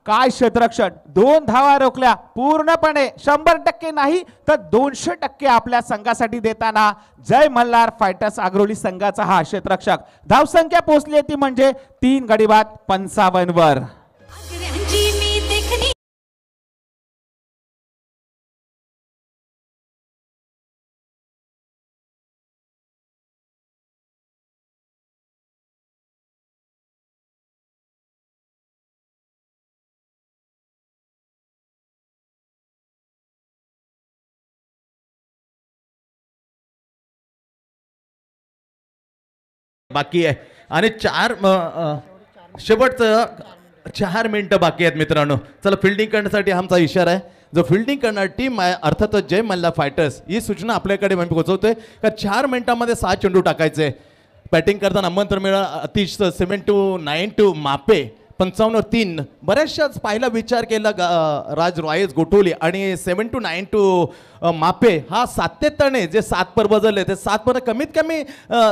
काय क्षेत्ररक्षण, 2 धावा रोखल्या पूर्णपणे. 100% नाही तर 200% आपल्या संघासाठी देताना जय मल्हार फायटर्स आग्रोली संघाचा हा क्षेत्ररक्षक. धावसंख्या पोहोचली ती म्हणजे 3 गडी बाद 55 वर. बाकी आहे आणि शेवटचं 4 मिनिटं बाकी आहेत मित्रांनो. चला फिल्डिंग करण्यासाठी आमचा इशारा आहे. जो फिल्डिंग करणार टीम आहे अर्थातच जय मल्हार फायटर्स ही सूचना आपल्याकडे मी पोहोचवतोय का 4 मिनिटांमध्ये 6 चेंडू टाकायचे. बॅटिंग करताना आमंत्रण मिळालं अतिश 7-9 मापे 55-3. बऱ्याचशाच पाहिला विचार केला राज रॉयस गोठवली आणि 7-9 मापे हा सातत्याने जे 7 पर बदलले ते 7 पर कमीत कमी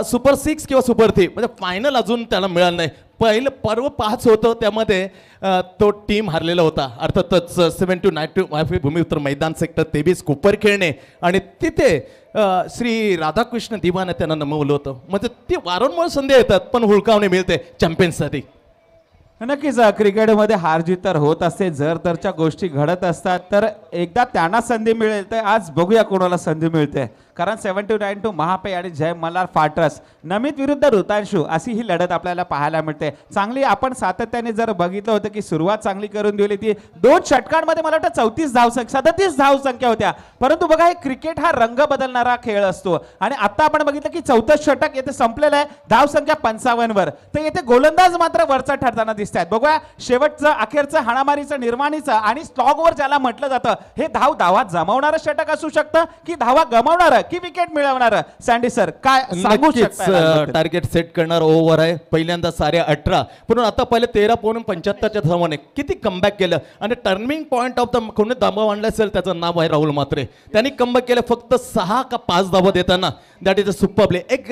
सुपर 6 किंवा सुपर 3 म्हणजे फायनल अजून त्याला मिळालं नाही. पहिलं पर्व 5 होतं त्यामध्ये तो टीम हरलेला होता. अर्थातच 7-9 माफी भूमी उत्तर मैदान सेक्टर 23 कोपर खेळणे आणि तिथे श्री राधाकृष्ण दिवाने त्यांना नमवलं होतं. म्हणजे ती वारंवार संधी येतात पण हुलकावणे मिळते चॅम्पियन्ससाठी. नक्कीच क्रिकेटमध्ये हार जीत तर होत असते, जर तरच्या गोष्टी घडत असतात तर एकदा त्यांना संधी मिळेल तर आज बघूया कोणाला संधी मिळते. कारण 7-9 महापे आणि जय मल्हार फायटर्स नमित विरुद्ध ऋतांशू अशी ही लढत आपल्याला पाहायला मिळते. चांगली आपण सातत्याने जर बघितलं होतं की सुरुवात चांगली करून दिली ती 2 षटकांमध्ये मला वाटतं 37 धावसंख्या होत्या. परंतु बघा हे क्रिकेट हा रंग बदलणारा खेळ असतो आणि आता आपण बघितलं की 4थं षटक येथे संपलेलं आहे, धावसंख्या 55 वर. तर येथे गोलंदाज मात्र वरचा ठरताना दिसत आहेत. बघूया शेवटचं अखेरचं हाणामारीचं निर्माणीचं आणि स्लॉगवर ज्याला म्हटलं जातं हे धावा जमवणारं षटक असू शकतं की धावा गमावणारं की विकेट मिळवणार. सँडी सर काय सांगू शकता? टार्गेट सेट करणार ओव्हर आहे पहिल्यांदा 18.5 पण आता पहिले 13.75च्या धावाने किती कमबॅक केलं आणि टर्निंग पॉइंट ऑफ द कोणी धावा आणला असेल त्याचं नाव आहे राहुल म्हात्रे. त्यांनी कमबॅक केलं फक्त 6 का 5 धावा देताना. That is a super play. एक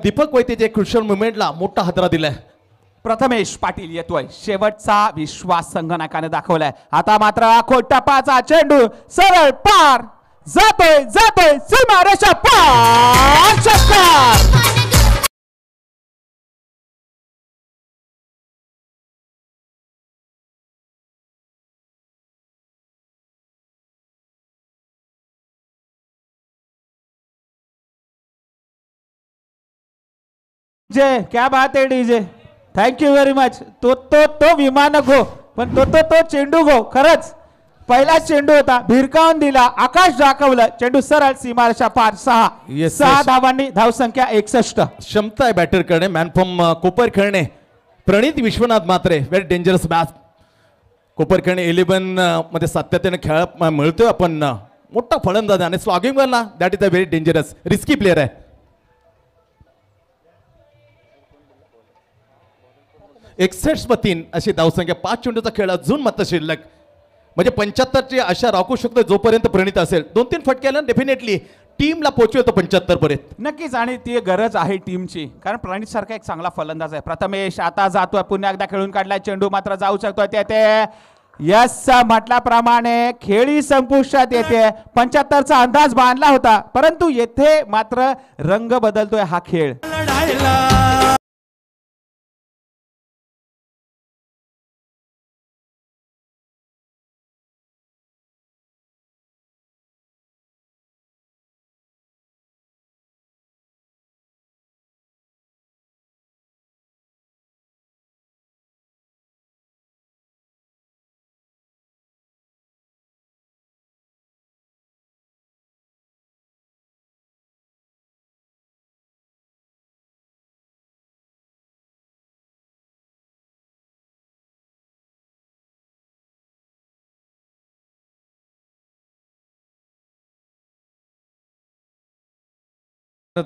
दीपक वैद्यचे क्रुशियल मुवमेंटला मोठा हादरा दिलाय. प्रथमेश पाटील येतोय, शेवटचा विश्वास संगणकाने दाखवलाय. आता मात्र आखो टपाचा चेंडू सरळ पार जातोय सीमारेषा पार. षटकार. जे क्या बात है DJ, thank you very much. तो विमान गो पण तो चेंडू गो. खरंच पहिला चेंडू होता, भिरकावून दिला, आकाश दाखवलं, चेंडू सरळ सीमारेषा पार. 6 धावांनी धावसंख्या 61. क्षमता आहे बॅटर करणे. Man from Koparkhairane Pranit Vishwanath Mhatre very dangerous bat. Koparkhairane 11 मध्ये सातत्याने खेळ मिळतोय आपण. मोठा फलंदाज आणि स्लॉगिंग वरला that is a very dangerous risky player आहे. 61-3 अशी धावसंख्या. 5 चेंडूचा खेळ अजून मात्र शिल्लक म्हणजे 75ची आशा राखू शकतो जोपर्यंत प्रणित असेल. 2-3 फटक्याला डेफिनेटली टीमला पोहोचवतो 75 पर्यंत. नक्कीच आणि ती गरज आहे टीमची कारण प्रणित सारखा एक चांगला फलंदाज आहे. प्रथमेश आता जातोय, पुन्हा एकदा खेळून काढलाय, चेंडू मात्र जाऊ शकतोय. ते यस म्हटल्याप्रमाणे खेळी संपुष्टात येते. 75चा अंदाज बांधला होता परंतु येथे मात्र रंग बदलतोय हा खेळ.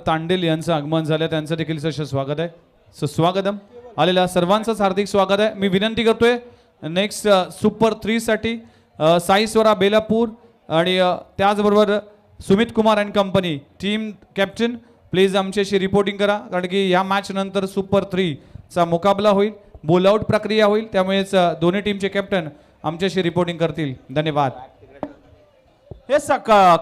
तांडेल यांचं आगमन झालं, त्यांचं देखील सहर्ष स्वागत आहे. स्वागतम आलेल्या सर्वांचंच हार्दिक स्वागत आहे. मी विनंती करतोय नेक्स्ट सुपर 3 साठी साई स्वरा बेलापूर आणि त्याचबरोबर Sumit Kumar and company team captain please आमच्याशी रिपोर्टिंग करा, कारण की या मॅच नंतर सुपर 3चा मुकाबला होईल, बोल आउट प्रक्रिया होईल, त्यामुळेच दोन्ही टीमचे कॅप्टन आमच्याशी रिपोर्टिंग करतील. धन्यवाद. हे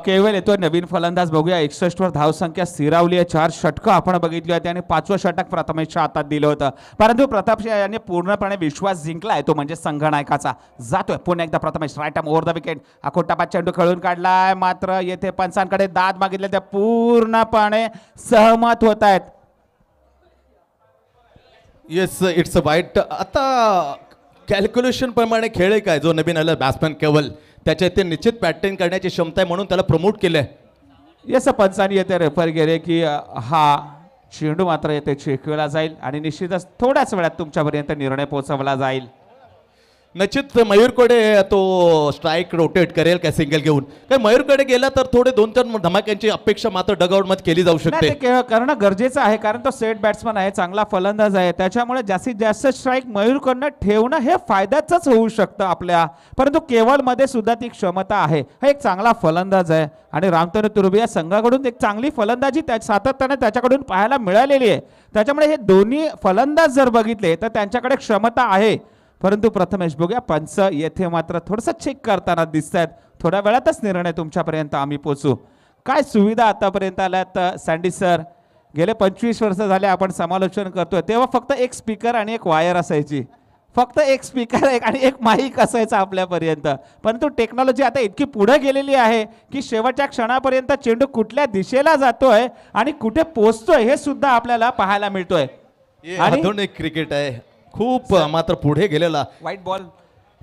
केवळ येतोय नवीन फलंदाज. बघूया 61 वर धावसंख्या स्थिरावली आहे. 4 षटकं आपण बघितली होती आणि 5वं षटक प्रथमेशच्या हातात दिलं होतं, परंतु प्रताप यांनी पूर्णपणे विश्वास जिंकलाय, तो म्हणजे संघनायकाचा. जातोय पुन्हा एकदा Prathamesh, right arm over the wicket. अकोटापात चेंडू खेळून काढलाय, मात्र येथे पंचांकडे दाद मागितले, त्या पूर्णपणे सहमत होत आहेत. येस, इट्स अ वाईट. आता कॅल्क्युलेशन प्रमाणे खेळ आहे काय, जो नवीन आला बॅट्समॅन केवल त्याच्या ते निश्चित बॅटिंग करण्याची क्षमता आहे म्हणून त्याला प्रमोट केलंय. येस, पंचांनी येते रेफर केले की हा चेंडू मात्र येथे चेकवला जाईल आणि निश्चितच थोड्याच वेळात तुमच्यापर्यंत निर्णय पोहोचवला जाईल. निश्चित मयूरकडे तो स्ट्राईक रोटेट करेल काय सिंगल घेऊन, कारण मयूरकडे गेला तर थोडे 2-4 धमाक्यांची अपेक्षा मात्र डगआउट मध्ये केली जाऊ शकते. नाही, ते करणं गरजेचं आहे, कारण तो सेट बॅट्समन आहे, चांगला फलंदाज आहे, त्याच्यामुळे जास्तीत जास्त स्ट्राईक मयूरकडनं ठेवणं हे फायद्याचंच होऊ शकतं आपल्या. परंतु केवळमध्ये सुद्धा ती क्षमता आहे, हा एक चांगला फलंदाज आहे आणि रामतनु तुर्वे या संघाकडून एक चांगली फलंदाजी सातत्याने त्याच्याकडून पाहायला मिळालेली आहे. त्याच्यामुळे हे दोन्ही फलंदाज जर बघितले तर त्यांच्याकडे क्षमता आहे. परंतु प्रथमेश बघूया, पंच येथे मात्र थोडंसं चेक करताना दिसत आहेत. थोड्या वेळातच निर्णय तुमच्यापर्यंत आम्ही पोचू. काय सुविधा आतापर्यंत आल्यात सँडी सर? गेले 25 वर्ष झाले आपण समालोचन करतोय, तेव्हा फक्त एक स्पीकर आणि एक वायर असायची, फक्त एक स्पीकर आणि एक माईक असायचा आपल्यापर्यंत. परंतु टेक्नॉलॉजी आता इतकी पुढे गेलेली आहे की शेवटच्या क्षणापर्यंत चेंडू कुठल्या दिशेला जातोय आणि कुठे पोहोचतोय हे सुद्धा आपल्याला पाहायला मिळतोय. आणि आधुनिक क्रिकेट आहे, खूप मात्र पुढे गेलेला. White ball.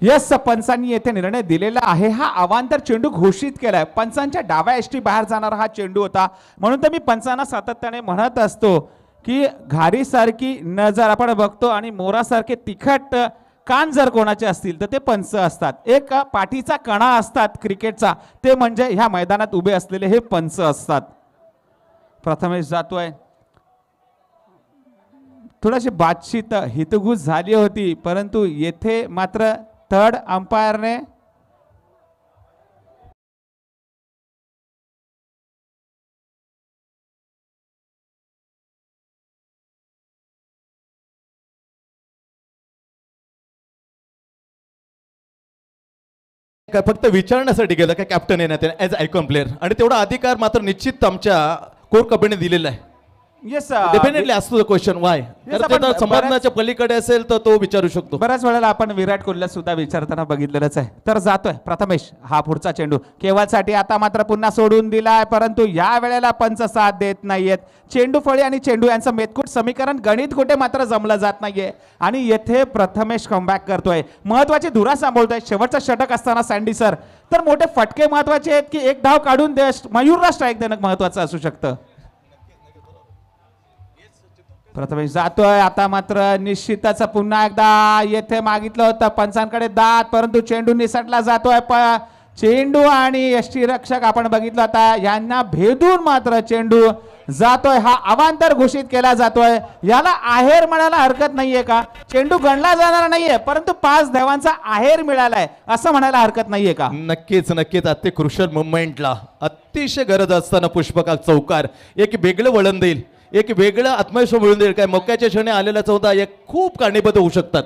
यस, पंचांनी येथे निर्णय दिलेला आहे. हा अवांतर चेंडू घोषित केलाय. पंचांच्या डाव्या एष्टी बाहेर जाणारा हा चेंडू होता, म्हणून तर मी पंचांना सातत्याने म्हणत असतो की घारीसारखी नजर आपण बघतो आणि मोरासारखे तिखट कान जर कोणाचे असतील तर ते पंच असतात. एक पाठीचा कणा असतात क्रिकेटचा, ते म्हणजे ह्या मैदानात उभे असलेले हे पंच असतात. प्रथमेश जातोय, थोडीशी बातचीत हितगुज झाली होती, परंतु येथे मात्र थर्ड अंपायरने काय फक्त विचारण्यासाठी गेलं काय कॅप्टन येण्यात ॲज आयकॉन प्लेअर, आणि तेवढा अधिकार मात्र निश्चित आमच्या कोर कबड्डीने दिलेला आहे. येस, डेफिनेटली असतो क्वेश्चन वाय, संभाषणाच्या पलीकडे असेल तर तो विचारू शकतो. बऱ्याच वेळेला आपण विराट कोहलीला सुद्धा विचारताना बघितलेलंच आहे. तर जातोय प्रथमेश, हा पुढचा चेंडू केवळसाठी आता मात्र पुन्हा सोडून दिलाय, परंतु या वेळेला पंच साथ देत नाहीयेत. चेंडू फळी आणि चेंडू यांचं मेतकूट समीकरण गणित कुठे मात्र जमलं जात नाहीये आणि येथे प्रथमेश कमबॅक करतोय. महत्वाची धुरा सांभाळतोय. शेवटचं षटक असताना सँडी सर तर मोठे फटके महत्वाचे आहेत की एक धाव काढून मयूरला स्ट्राईक देणं महत्वाचं असू शकतं. प्रथमेश जातोय, आता मात्र निश्चितच पुन्हा एकदा येथे मागितलं होतं पंचांकडे दात, परंतु चेंडू निसटला जातोय. चेंडू आणि यष्टीरक्षक आपण बघितलं आता यांना भेदून मात्र चेंडू जातोय. हा अवांतर घोषित केला जातोय. याला आहेर म्हणायला हरकत नाहीये का? चेंडू गणला जाणार नाहीये, परंतु 5 धावांचा आहेर मिळालाय असं म्हणायला हरकत नाहीये का? नक्कीच नक्कीच. अति क्रुशल मुवमेंटला अतिशय गरज असताना पुष्पका चौकार एक वेगळं वळण देईल, एक वेगळं आत्मविश्वास मिळून देईल. काय मोक्याच्या क्षणी आलेला 14 एक खूप कारणीबद्ध होऊ शकतात.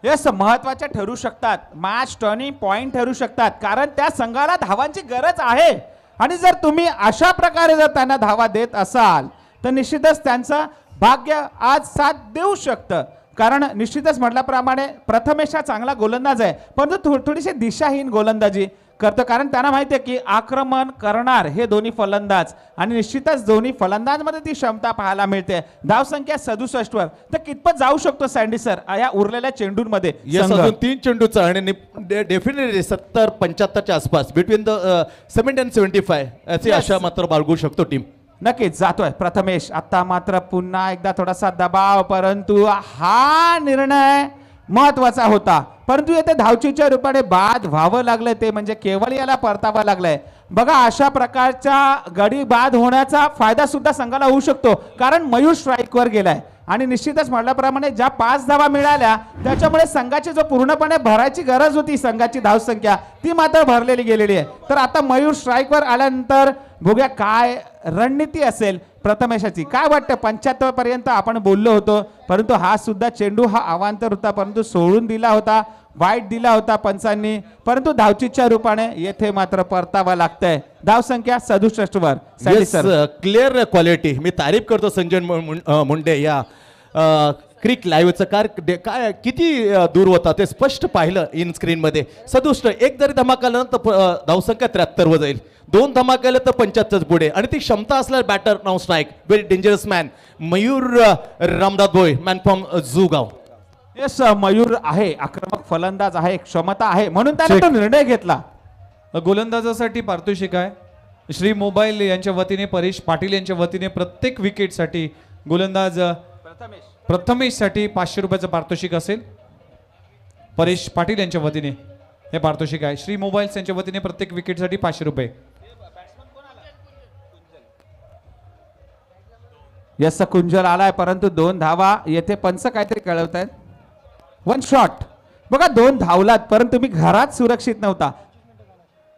येस, महत्वाच्या ठरू शकतात, मॅच टर्निंग पॉइंट ठरू शकतात, कारण त्या संघाला धावांची गरज आहे. आणि जर तुम्ही अशा प्रकारे जर त्यांना धावा देत असाल तर निश्चितच त्यांचं भाग्य आज साथ देऊ शकतं. कारण निश्चितच म्हटल्याप्रमाणे प्रथमेश हा चांगला गोलंदाज आहे, परंतु थोडीशी दिशाहीन गोलंदाजी करतो, कारण त्यांना माहिती आहे की आक्रमण करणार हे दोन्ही फलंदाज आणि निश्चितच दोन्ही फलंदाजमध्ये ती क्षमता पाहायला मिळते. धावसंख्या 67 वर तर कितपत जाऊ शकतो सँडी सर या उरलेल्या चेंडूंमध्ये? अजून 3 चेंडूचा आणि डेफिनेटली 70-75 च्या आसपास बिटवीन द 70 and 75 अशी आशा मात्र बाळगू शकतो टीम. नक्कीच जातोय प्रथमेश. आता मात्र पुन्हा एकदा थोडासा दबाव, परंतु हा निर्णय महत्वाचा होता, परंतु येथे धावचीच्या रूपाने बाद व्हावं लागलंय, ते म्हणजे केवळ याला परतावं लागलंय. बघा, अशा प्रकारच्या गडी बाद होण्याचा फायदा सुद्धा संघाला होऊ शकतो, कारण मयूर स्ट्राईकवर गेलाय आणि निश्चितच म्हटल्याप्रमाणे ज्या 5 धावा मिळाल्या त्याच्यामुळे संघाची जो पूर्णपणे भरायची गरज होती संघाची धावसंख्या ती मात्र भरलेली गेलेली आहे. तर आता मयूर स्ट्राईकवर आल्यानंतर बघूया काय रणनीती असेल प्रथमेशाची. काय वाटतं 75 पर्यंत आपण बोललो होतो, परंतु हा सुद्धा चेंडू हा अवांतर होता, परंतु सोडून दिला होता, वाईट दिला होता पंचांनी, परंतु धावचीच्या रूपाने येथे मात्र परतावा लागतंय. धाव संख्या 67 वर. Clear quality. मी तारीफ करतो संजय मुंडे या क्रिक लाईव्हचं काय किती दूर होता ते स्पष्ट पाहिलं इन स्क्रीन मध्ये. 67. एक जरी धमाका आला तर धावसंख्या 73 वर जाईल. 2 धमाका आले तर 75 पुढे. आणि ती क्षमता असल्यास बॅटर नाव strike very dangerous man Mayur Ramdas Bhoi man from Jugaon. Yes Mayur आहे, आक्रमक फलंदाज आहे, क्षमता आहे, म्हणून त्याने तो निर्णय घेतला. गोलंदाजासाठी पारितोषिक आहे श्री मोबाईल यांच्या वतीने, परेश पाटील यांच्या वतीने प्रत्येक विकेटसाठी गोलंदाज प्रथमेश साठी 500 रुपयाचं पारितोषिक असेल. परेश पाटील यांच्या वतीने हे पारितोषिक आहे. श्री मोबाईल्स यांच्या वतीने प्रत्येक विकेटसाठी 500 रुपये. यस कुंजल आलाय, परंतु 2 धावा येथे पंच काहीतरी कळवत आहेत. 1 शॉट. बघा 2 धावलात, परंतु तुम्ही घरात सुरक्षित नव्हता.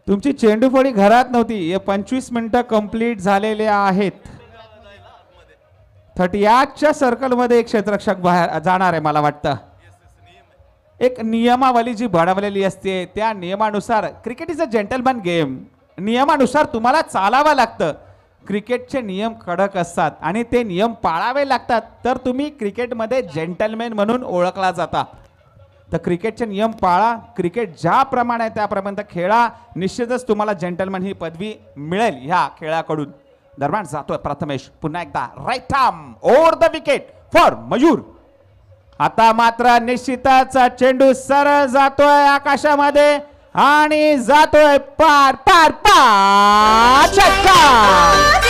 तुमची चेंडू फळी घरात नव्हती. हे 25 मिनिटं कंप्लीट झालेले आहेत. 38च्या सर्कलमध्ये एक क्षेत्ररक्षक बाहेर जाणार आहे. मला वाटतं एक नियमावली जी बनवलेली असते त्या नियमानुसार, cricket is a gentleman game, नियमानुसार तुम्हाला चालावं लागतं. क्रिकेटचे नियम कडक असतात आणि ते नियम पाळावे लागतात, तर तुम्ही क्रिकेटमध्ये जेंटलमॅन म्हणून ओळखला जाता. तर क्रिकेटचे नियम पाळा, क्रिकेट ज्याप्रमाणे त्याप्रमाणे खेळा, निश्चितच तुम्हाला जेंटलमॅन ही पदवी मिळेल ह्या खेळाकडून. दरम्यान जातोय प्रथमेश पुन्हा एकदा right arm over the wicket for Mayur. आता मात्र निश्चितच चेंडू सरळ जातोय आकाशामध्ये आणि जातोय पार पार पार. छक्का.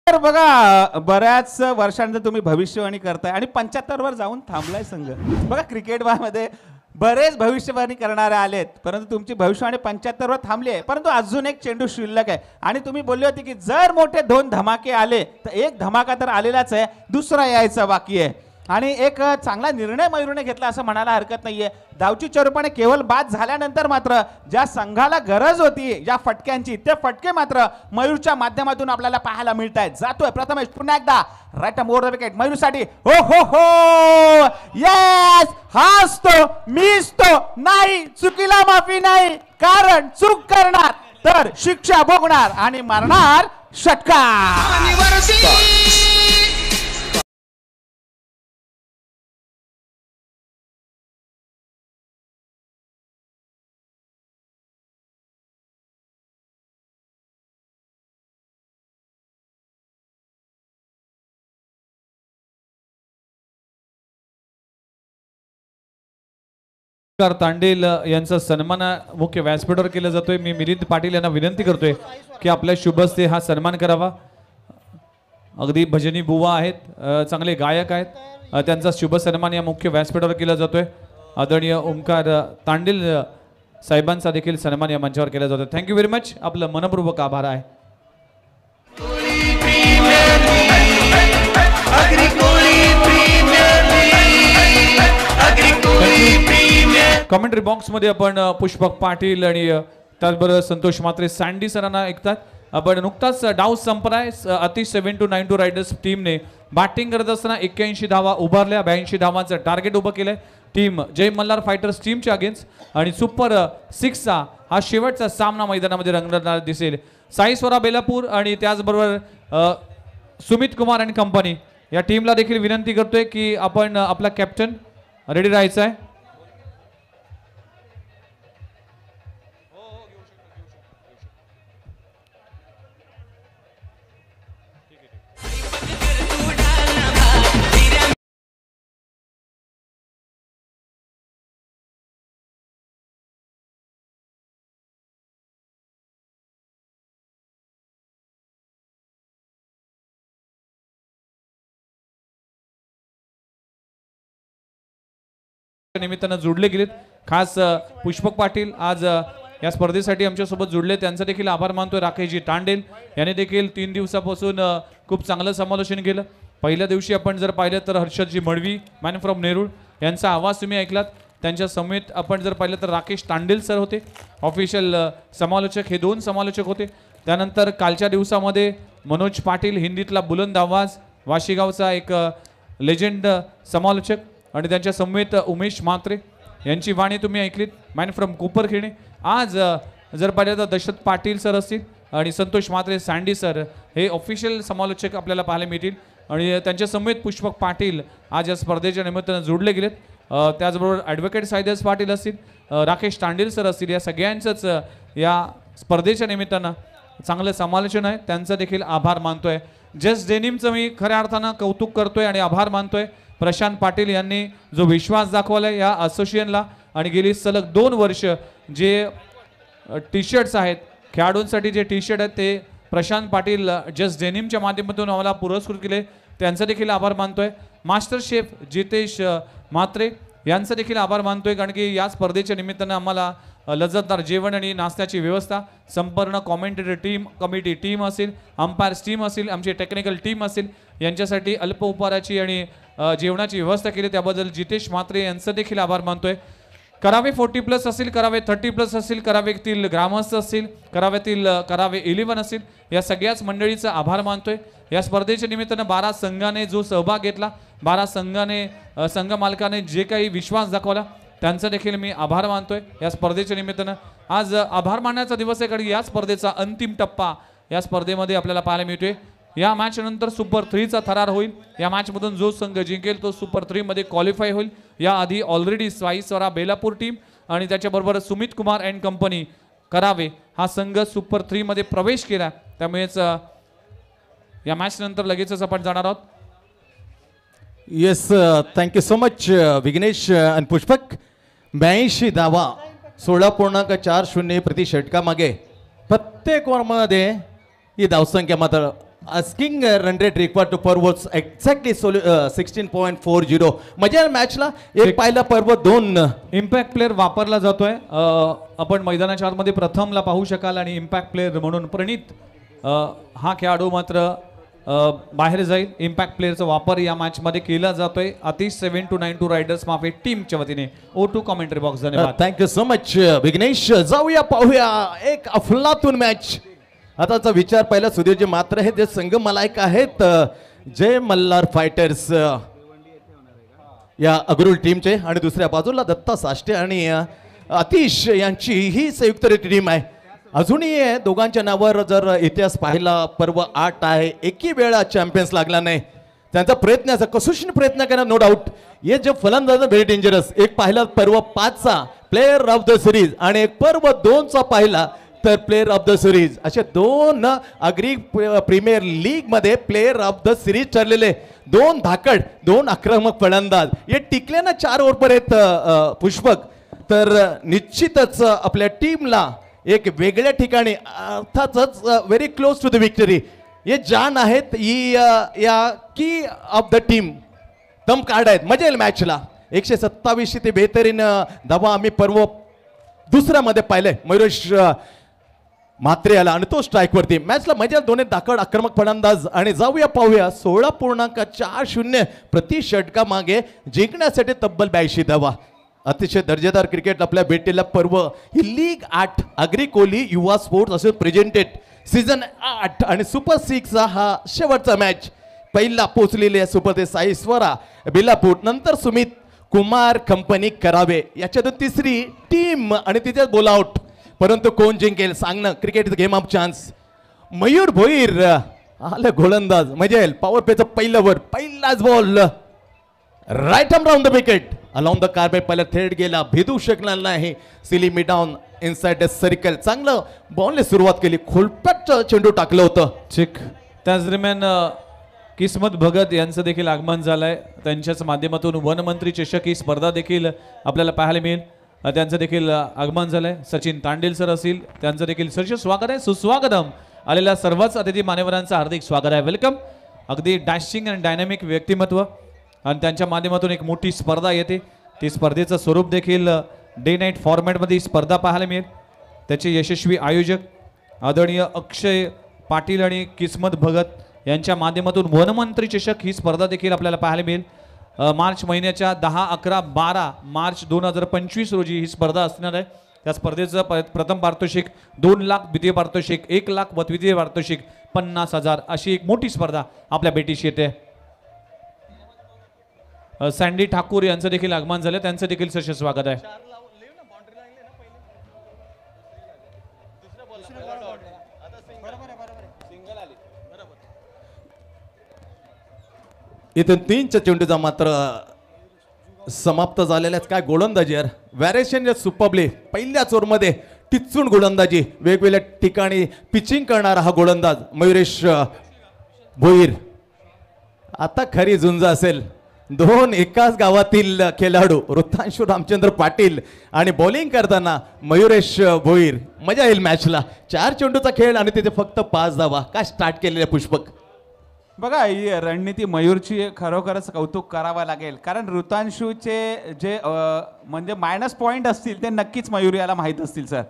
तर बघा बऱ्याच वर्षांचं तुम्ही भविष्यवाणी करताय आणि 75 वर जाऊन थांबलाय संघ. बघा क्रिकेट मध्ये बरेच भविष्यवाणी करणारे आलेत, परंतु तुमची भविष्यवाणी 75 वर थांबली आहे. परंतु अजून एक चेंडू शिल्लक आहे आणि तुम्ही बोलले होते की जर मोठे 2 धमाके आले तर एक धमाका तर आलेलाच आहे, दुसरा यायचा बाकी आहे. आणि एक चांगला निर्णय मयूरने घेतला असं म्हणायला हरकत नाहीये. धावचीच्या रूपाने केवळ बाद झाल्यानंतर मात्र ज्या संघाला गरज होती ज्या फटक्यांची, ते फटके मात्र मयूरच्या माध्यमातून आपल्याला पाहायला मिळत आहेत. जातोय प्रथमेश पुन्हा एकदा right arm over the wicket मयूरसाठी. हो हो हो येस, हाच तो, मीच तो, नाही चुकीला माफी नाही, कारण चूक करणार तर शिक्षा भोगणार आणि मारणार षटकार. तांडेल यांचा सन्मान मुख्य व्यासपीठावर केला जातोय. मी मिलिंद पाटील यांना विनंती करतोय की आपल्या शुभ हस्ते हा सन्मान करावा. अगदी भजनी बुवा आहेत, चांगले गायक आहेत, त्यांचा शुभ सन्मान या मुख्य व्यासपीठावर केला जातोय. आदरणीय ओमकार तांडेल साहेबांचा देखील सन्मान या मंचावर केला जातोय. Thank you very much. आपलं मनपूर्वक आभार आहे. कमेंट्री बॉक्स मध्ये आपण पुष्पक पाटील आणि त्याचबरोबर संतोष मात्रे सँडी सरांना ऐकतात. आपण नुकताच डाव संपलाय. अतिश 7-9 रायडर्स टीमने बॅटिंग करत असताना 81 धावा उभारल्या, 82 धावांचं टार्गेट उभं केलंय टीम जय मल्हार फायटर्स टीमच्या अगेन्स्ट. आणि सुपर 6चा हा शेवटचा सामना मैदानामध्ये रंगणार दिसेल. साईस्वरा बेलापूर आणि त्याचबरोबर सुमित कुमार आणि कंपनी या टीमला देखील विनंती करतोय की आपण आपला कॅप्टन रेडी राहायचा आहे. निमित्तानं जुडले गेलेत. खास पुष्पक पाटील आज या स्पर्धेसाठी आमच्या सोबत जुडले, त्यांचा देखील आभार मानतोय. राकेशजी तांडेल यांनी देखील 3 दिवसापासून खूप चांगलं समालोचन केलं. पहिल्या दिवशी आपण जर पाहिलं तर हर्षदजी मडवी मॅन फ्रॉम नेरूळ यांचा आवाज तुम्ही ऐकलात. त्यांच्या समेत आपण जर पाहिलं तर राकेश तांडेल सर होते ऑफिशियल समालोचक. हे 2 समालोचक होते. त्यानंतर कालच्या दिवसामध्ये मनोज पाटील हिंदीतला बुलंद आवाज वाशीगावचा एक लेजंड समालोचक आणि त्यांच्या समेत उमेश म्हात्रे यांची वाणी तुम्ही ऐकलीत मॅन फ्रॉम कोपरखेडे. आज जर पाहिलं तर दशरथ पाटील सर असतील आणि संतोष म्हात्रे सँडी सर हे ऑफिशियल समालोचक आपल्याला पाहायला मिळतील आणि त्यांच्या समेत पुष्पक पाटील आज या स्पर्धेच्या निमित्तानं जोडले गेलेत. त्याचबरोबर ॲडव्होकेट सायदस पाटील असतील, राकेश तांडेल सर असतील, या सगळ्यांचंच या स्पर्धेच्या निमित्तानं चांगलं समालोचन आहे. त्यांचा देखील आभार मानतोय. जस्ट डेनिमचं मी खऱ्या अर्थानं कौतुक करतोय आणि आभार मानतोय. प्रशांत पाटील यांनी जो विश्वास दाखवलाय या असोसिएशनला आणि गेली सलग 2 वर्ष जे टी शर्ट्स आहेत खेळाडूंसाठी जे टी शर्ट आहेत ते प्रशांत पाटील जस्ट डेनिमच्या माध्यमातून आम्हाला पुरस्कृत केले. त्यांचा देखील आभार मानतोय. मास्टर शेफ जितेश म्हात्रे यांचा देखील आभार मानतोय कारण की या स्पर्धेच्या निमित्तानं आम्हाला लज्जतदार जेवण आणि नाश्त्याची व्यवस्था संपूर्ण कॉमेंटेटर टीम कमिटी टीम असेल, अंपायर्स टीम असेल, आमची टेक्निकल टीम असेल यांच्यासाठी अल्प उपहाराची आणि जेवणाची व्यवस्था केली त्याबद्दल जितेश म्हात्रे यांचा देखील आभार मानतोय. करावे 40+ असतील, करावे 30+ असतील, करावेतील ग्रामस्थ असतील, करावे 11 असतील, या सगळ्याच मंडळीचा आभार मानतोय. या स्पर्धेच्या निमित्तानं 12 संघाने जो सहभाग घेतला, 12 संघाने संघ मालकाने जे काही विश्वास दाखवला त्यांचा देखील मी आभार मानतोय. या स्पर्धेच्या निमित्तानं आज आभार मानण्याचा दिवस आहे कारण या स्पर्धेचा अंतिम टप्पा या स्पर्धेमध्ये आपल्याला पाहायला मिळतोय. या मॅच नंतर सुपर 3चा थरार होईल. या मॅच मधून जो संघ जिंकेल तो सुपर 3 मध्ये क्वालिफाय होईल. याआधी ऑलरेडी स्वाईसरा बेलापूर टीम आणि त्याच्याबरोबर सुमित कुमार अँड कंपनी करावे हा संघ सुपर 3 मध्ये प्रवेश केला. त्यामुळेच या मॅच नंतर लगेचच आपण जाणार आहोत. Yes, thank you so much Vighnesh आणि पुष्पक. 82 धावा 16.40 प्रति षटकामागे प्रत्येक ओव्हरमध्ये ही धावसंख्या मात्र asking run rate required to forwards exactly 16.40. म्हणजे मॅचला एक पाहिला पर्व 2 इम्पॅक्ट प्लेअर वापरला जातोय. आपण मैदानाच्या आतमध्ये प्रथमला पाहू शकाल आणि इम्पॅक्ट प्लेअर म्हणून प्रणित हा खेळाडू मात्र बाहेर जाईल. इम्पॅक्ट प्लेअरचा वापर या मॅच मध्ये केला जातोय. आतिश 7292 रायडर्स माफे टीमच्या वतीने. O2 commentary box. धन्यवाद. Thank you so much Vighnesh. जाऊया पाहूया एक अफलातून मॅच. आताचा विचार पहिला सुधीरजी मात्र हे जे संघ मलायक आहेत जय मल्हार फायटर्स या अग्रुल टीमचे आणि दुसऱ्या बाजूला दत्ता साष्टे आणि आतिश यांची ही संयुक्त टीम आहे. अजूनही दोघांच्या नावावर जर इतिहास पाहिला पर्व 8 आहे. एकही वेळा चॅम्पियन्स लागला नाही. त्यांचा प्रयत्न कसोशीने प्रयत्न करा नो डाऊट. हे जे फलंदाज व्हेरी डेंजरस. एक पाहिला पर्व 5चा प्लेयर ऑफ द सिरीज आणि एक पर्व 2चा पाहिला तर प्लेयर ऑफ द सिरीज. असे 2 अग्री प्रीमियर लीग मध्ये प्लेयर ऑफ द सिरीज ठरलेले 2 धाकड 2 आक्रमक फलंदाज हे टिकले ना 4 ओव्हरपर्यंत पुष्पक. तर निश्चितच आपल्या टीमला एक वेगळ्या ठिकाणी अर्थातच very close to the victory हे जान आहेत. ही या की ऑफ द टीम दम कार्ड आहेत. मजा येईल मॅचला. 127 ते बेहतरीन धावा आम्ही पर्व 2मध्ये पाहिले. मयुरेश म्हात्रे आला आणि तो स्ट्राईक वरती. मॅचला मजा दोन्ही दाखड आक्रमक फलंदाज आणि जाऊया पाहूया 16.40 प्रति षटका मागे जिंकण्यासाठी तब्बल 82 धावा. अतिशय दर्जेदार क्रिकेट आपल्या भेटीला पर्व ही लीग 8 अग्री कोहली युवा स्पोर्ट्स असे प्रेझेंटेड सीझन 8 आणि सुपर 6चा हा शेवटचा मॅच. पहिला पोचलेले सुपर साई स्वरा बेलापूर, नंतर सुमित कुमार कंपनी करावे याच्यातून 3री टीम आणि तिथे बोल आउट. परंतु कोण जिंकेल सांगणं. Cricket game of chance. Mayur Bhoir आलं गोलंदाज. मजा येईल. पॉवर प्लेचं पहिलं वर पहिलाच ball right arm round the wicket along the carpet पहिला थेट गेला. भेदू शकणार नाही. Silly mid down inside the circle. चांगलं बॉलने सुरुवात केली. खोलपट चेंडू टाकलं होतं. ठीक. त्याच दरम्यान किस्मत भगत यांचं देखील आगमन झालंय. त्यांच्याच माध्यमातून वनमंत्री चषक ही स्पर्धा देखील आपल्याला पाहायला मिळेल. त्यांचं देखील आगमन झालंय. सचिन तांडेल सर असतील त्यांचं देखील सरचे स्वागत आहे. सुस्वागतम. आलेल्या सर्वच अतिथी मान्यवरांचं हार्दिक स्वागत आहे. वेलकम. अगदी डॅशिंग आणि डायनॅमिक व्यक्तिमत्व आणि त्यांच्या माध्यमातून एक मोठी स्पर्धा येते. ती स्पर्धेचं स्वरूप देखील डे नाईट फॉर्मॅटमध्ये स्पर्धा पाहायला मिळेल. त्याचे यशस्वी आयोजक आदरणीय अक्षय पाटील आणि किस्मत भगत यांच्या माध्यमातून वनमंत्री चषक ही स्पर्धा देखील आपल्याला पाहायला मिळेल. मार्च महिन्याच्या 10, 11, 12 मार्च 2025 रोजी ही स्पर्धा असणार आहे. त्या स्पर्धेचं प्रथम पारितोषिक 2 लाख, द्वितीय पारितोषिक 1 लाख व तृतीय पारितोषिक 50,000 अशी एक मोठी स्पर्धा आपल्या भेटीशी येते. सँडी ठाकूर यांचं देखील आगमन झालं, त्यांचं देखील सहर्ष स्वागत आहे. इथून 3च्या चेंडूचा मात्र समाप्त झालेल्याच काय गोलंदाजी यार, व्हॅरिएशन सुपरबली पहिल्याच ओव्हरमध्ये टिचून गोलंदाजी, वेगवेगळ्या ठिकाणी पिचिंग करणारा हा गोलंदाज मयुरेश भोईर. आता खरी झुंज असेल, 2 एकाच गावातील खेळाडू ऋतांशू रामचंद्र पाटील आणि बॉलिंग करताना मयुरेश भोईर. मजा येईल मॅचला. 4 चेंडूचा खेळ आणि तिथे फक्त 5 धावा. काय स्टार्ट केलेले पुष्पक. बघा ही रणनीती मयूरची खरोखरच कौतुक करावं लागेल, कारण ऋतांशूचे जे म्हणजे मायनस पॉईंट असतील ते नक्कीच मयूर याला माहीत असतील सर.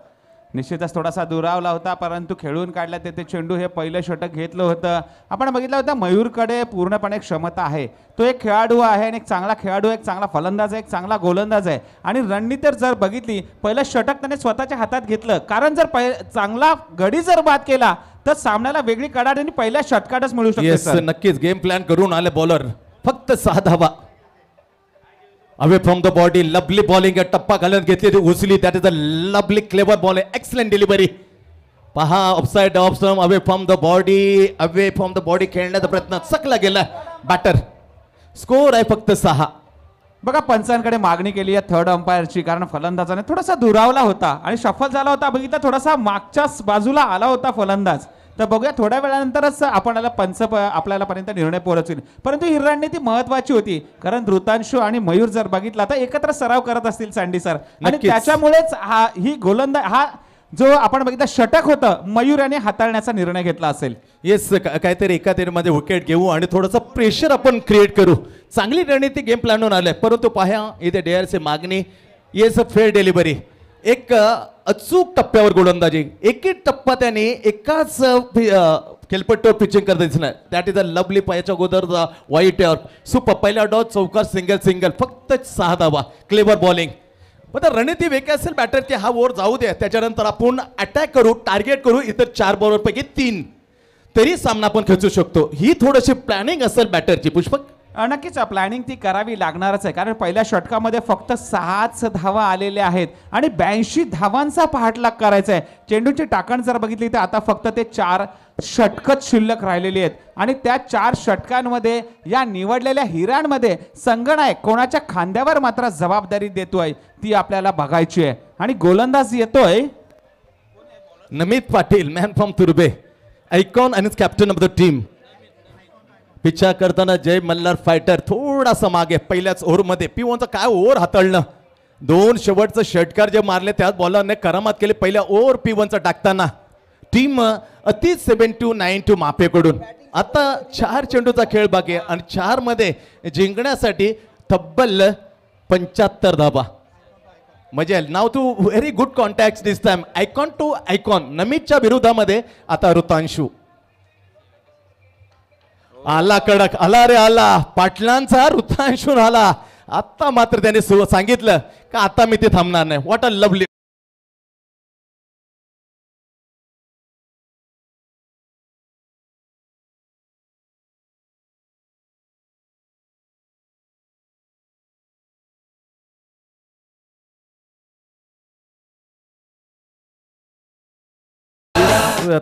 निश्चितच थोडासा दुरावला होता, परंतु खेळून काढला ते चेंडू हे पहिलं षटक घेतलं होतं. आपण बघितलं होतं मयूरकडे पूर्णपणे क्षमता आहे. तो एक खेळाडू आहे आणि एक चांगला खेळाडू, एक चांगला फलंदाज आहे, एक चांगला गोलंदाज आहे. आणि रणनीती जर बघितली, पहिलं षटक त्याने स्वतःच्या हातात घेतलं, कारण जर चांगला गडी जर बाद केला तर सामन्याला वेगळी कडाड आणि पहिल्या षटकातच मिळू शकते. नक्कीच गेम प्लॅन करून आले बॉलर. फक्त 6 धावा. Away from the body, lovely bowling, टप्पा घालून घेतली ती उचली. That is a lovely clever ball, excellent delivery. पहा offside off stump, away from the body खेळण्याचा प्रयत्न चकला गेला बॅटर. स्कोर आहे फक्त 6. बघा पंचांकडे मागणी केली आहे थर्ड अंपायरची, कारण फलंदाजाने थोडासा दुरावला होता आणि सफल झाला होता. बघितलं थोडासा मागच्याच बाजूला आला होता फलंदाज. तर बघूया थोड्या वेळानंतरच आपल्याला आपल्याला पर्यंत निर्णय पोहोचतील. परंतु ही रणनीती महत्वाची होती, कारण ऋतांशू आणि मयूर जर बघितला तर एकत्र सराव करत असतील सँडी सर, आणि त्याच्यामुळेच ही गोलंदाज जो आपण बघितलं षटक होतं मयूर याने हाताळण्याचा निर्णय घेतला असेल. येस, काहीतरी एका मध्ये विकेट घेऊ आणि थोडंसं प्रेशर आपण क्रिएट करू. चांगली रणनीती गेम प्लॅनवर आले, परंतु पहा इथे डेअरची मागणी. Yes, fair delivery. एक अचूक टप्प्यावर गोलंदाजी. एकही टप्पा त्याने एकाच खेळपट्टीवर पिचिंग करत दिसणार. That is a lovely. पायाच्या अगोदर वाईट सुपर. पहिला डॉट चौकार, सिंगल. फक्त 6 धावा. Clever bowling. पण रणनीती वेगळी असेल बॅटरची. हा ओव्हर जाऊ द्या, त्याच्यानंतर आपण अटॅक करू, टार्गेट करू इतर 4 बॉलरपैकी 3, तरी सामना आपण खेचू शकतो. ही थोडीशी प्लॅनिंग असेल बॅटरची पुष्पक. नक्कीच प्लॅनिंग ती करावी लागणारच आहे, कारण पहिल्या षटकामध्ये फक्त 6च धावा आलेल्या आहेत आणि 82 धावांचा पाठलाग करायचा आहे. चेंडूची टाकण जर बघितली तर आता फक्त ते 4 षटकच शिल्लक राहिलेली आहेत आणि त्या 4 षटकांमध्ये या निवडलेल्या हिऱ्यांमध्ये संगनायक कोणाच्या खांद्यावर मात्र जबाबदारी देतोय ती आपल्याला बघायची आहे. आणि गोलंदाज येतोय नमित पाटील, मॅन फ्रॉम तुर्बे, आयकॉन आणि कॅप्टन ऑफ द टीम. पिछा करताना जय मल्हार फायटर थोडासा मागे. पहिल्याच ओव्हरमध्ये पिवनचं काय ओव्हर हाताळणं. 2 शेवटचं षटकार जे मारले त्याच बॉलरने करामात केले पहिल्या ओव्हर पिवनचं टाकताना. टीम अति 7-9 माफेकडून. आता 4 चेंडूचा खेळ बाकी आहे आणि 4 मध्ये जिंकण्यासाठी तब्बल 75 धावा. म्हणजे नाव two very good contact this time. Icon to icon. नमितच्या विरोधामध्ये आता ऋतांशू. आला कडक, आला रे आला. पाटलांचा ऋतांशून आला. आता मात्र त्याने सांगितलं का आता मी ते थांबणार नाही. What a lovely.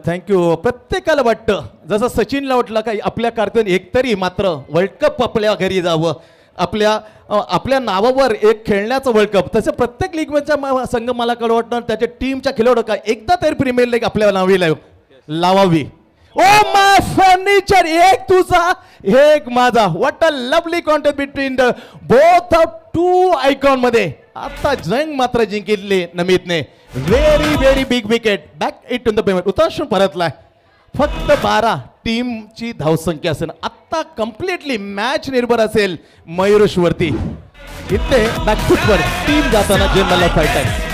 थँक्यू. प्रत्येकाला वाटतं जसं सचिनला वाटलं का आपल्या कारकिर्दीत एकतरी मात्र वर्ल्ड कप आपल्या घरी जावं, आपल्या नावावर एक खेळण्याचं वर्ल्ड कप. तसं प्रत्येक लीगच्या संघ मला कळलं वाटतं त्याच्या टीमच्या खेळाडू का एकदा तरी प्रीमियर लीग आपल्या नावी लावावी. Oh my furniture. एक तुझा एक माझा. What a lovely contact between the both of 2 icon मध्ये. आता जंग मात्र जिंकली नमितने. Very big wicket. Back it in the payment. उतारशून परतलाय. फक्त 12 टीमची धावसंख्या असेल. आता कम्प्लिटली मॅच निर्भर असेल मयूरेशवरती. इथे बॅकफुटवर टीम जाताना जे मला फाईट आहे.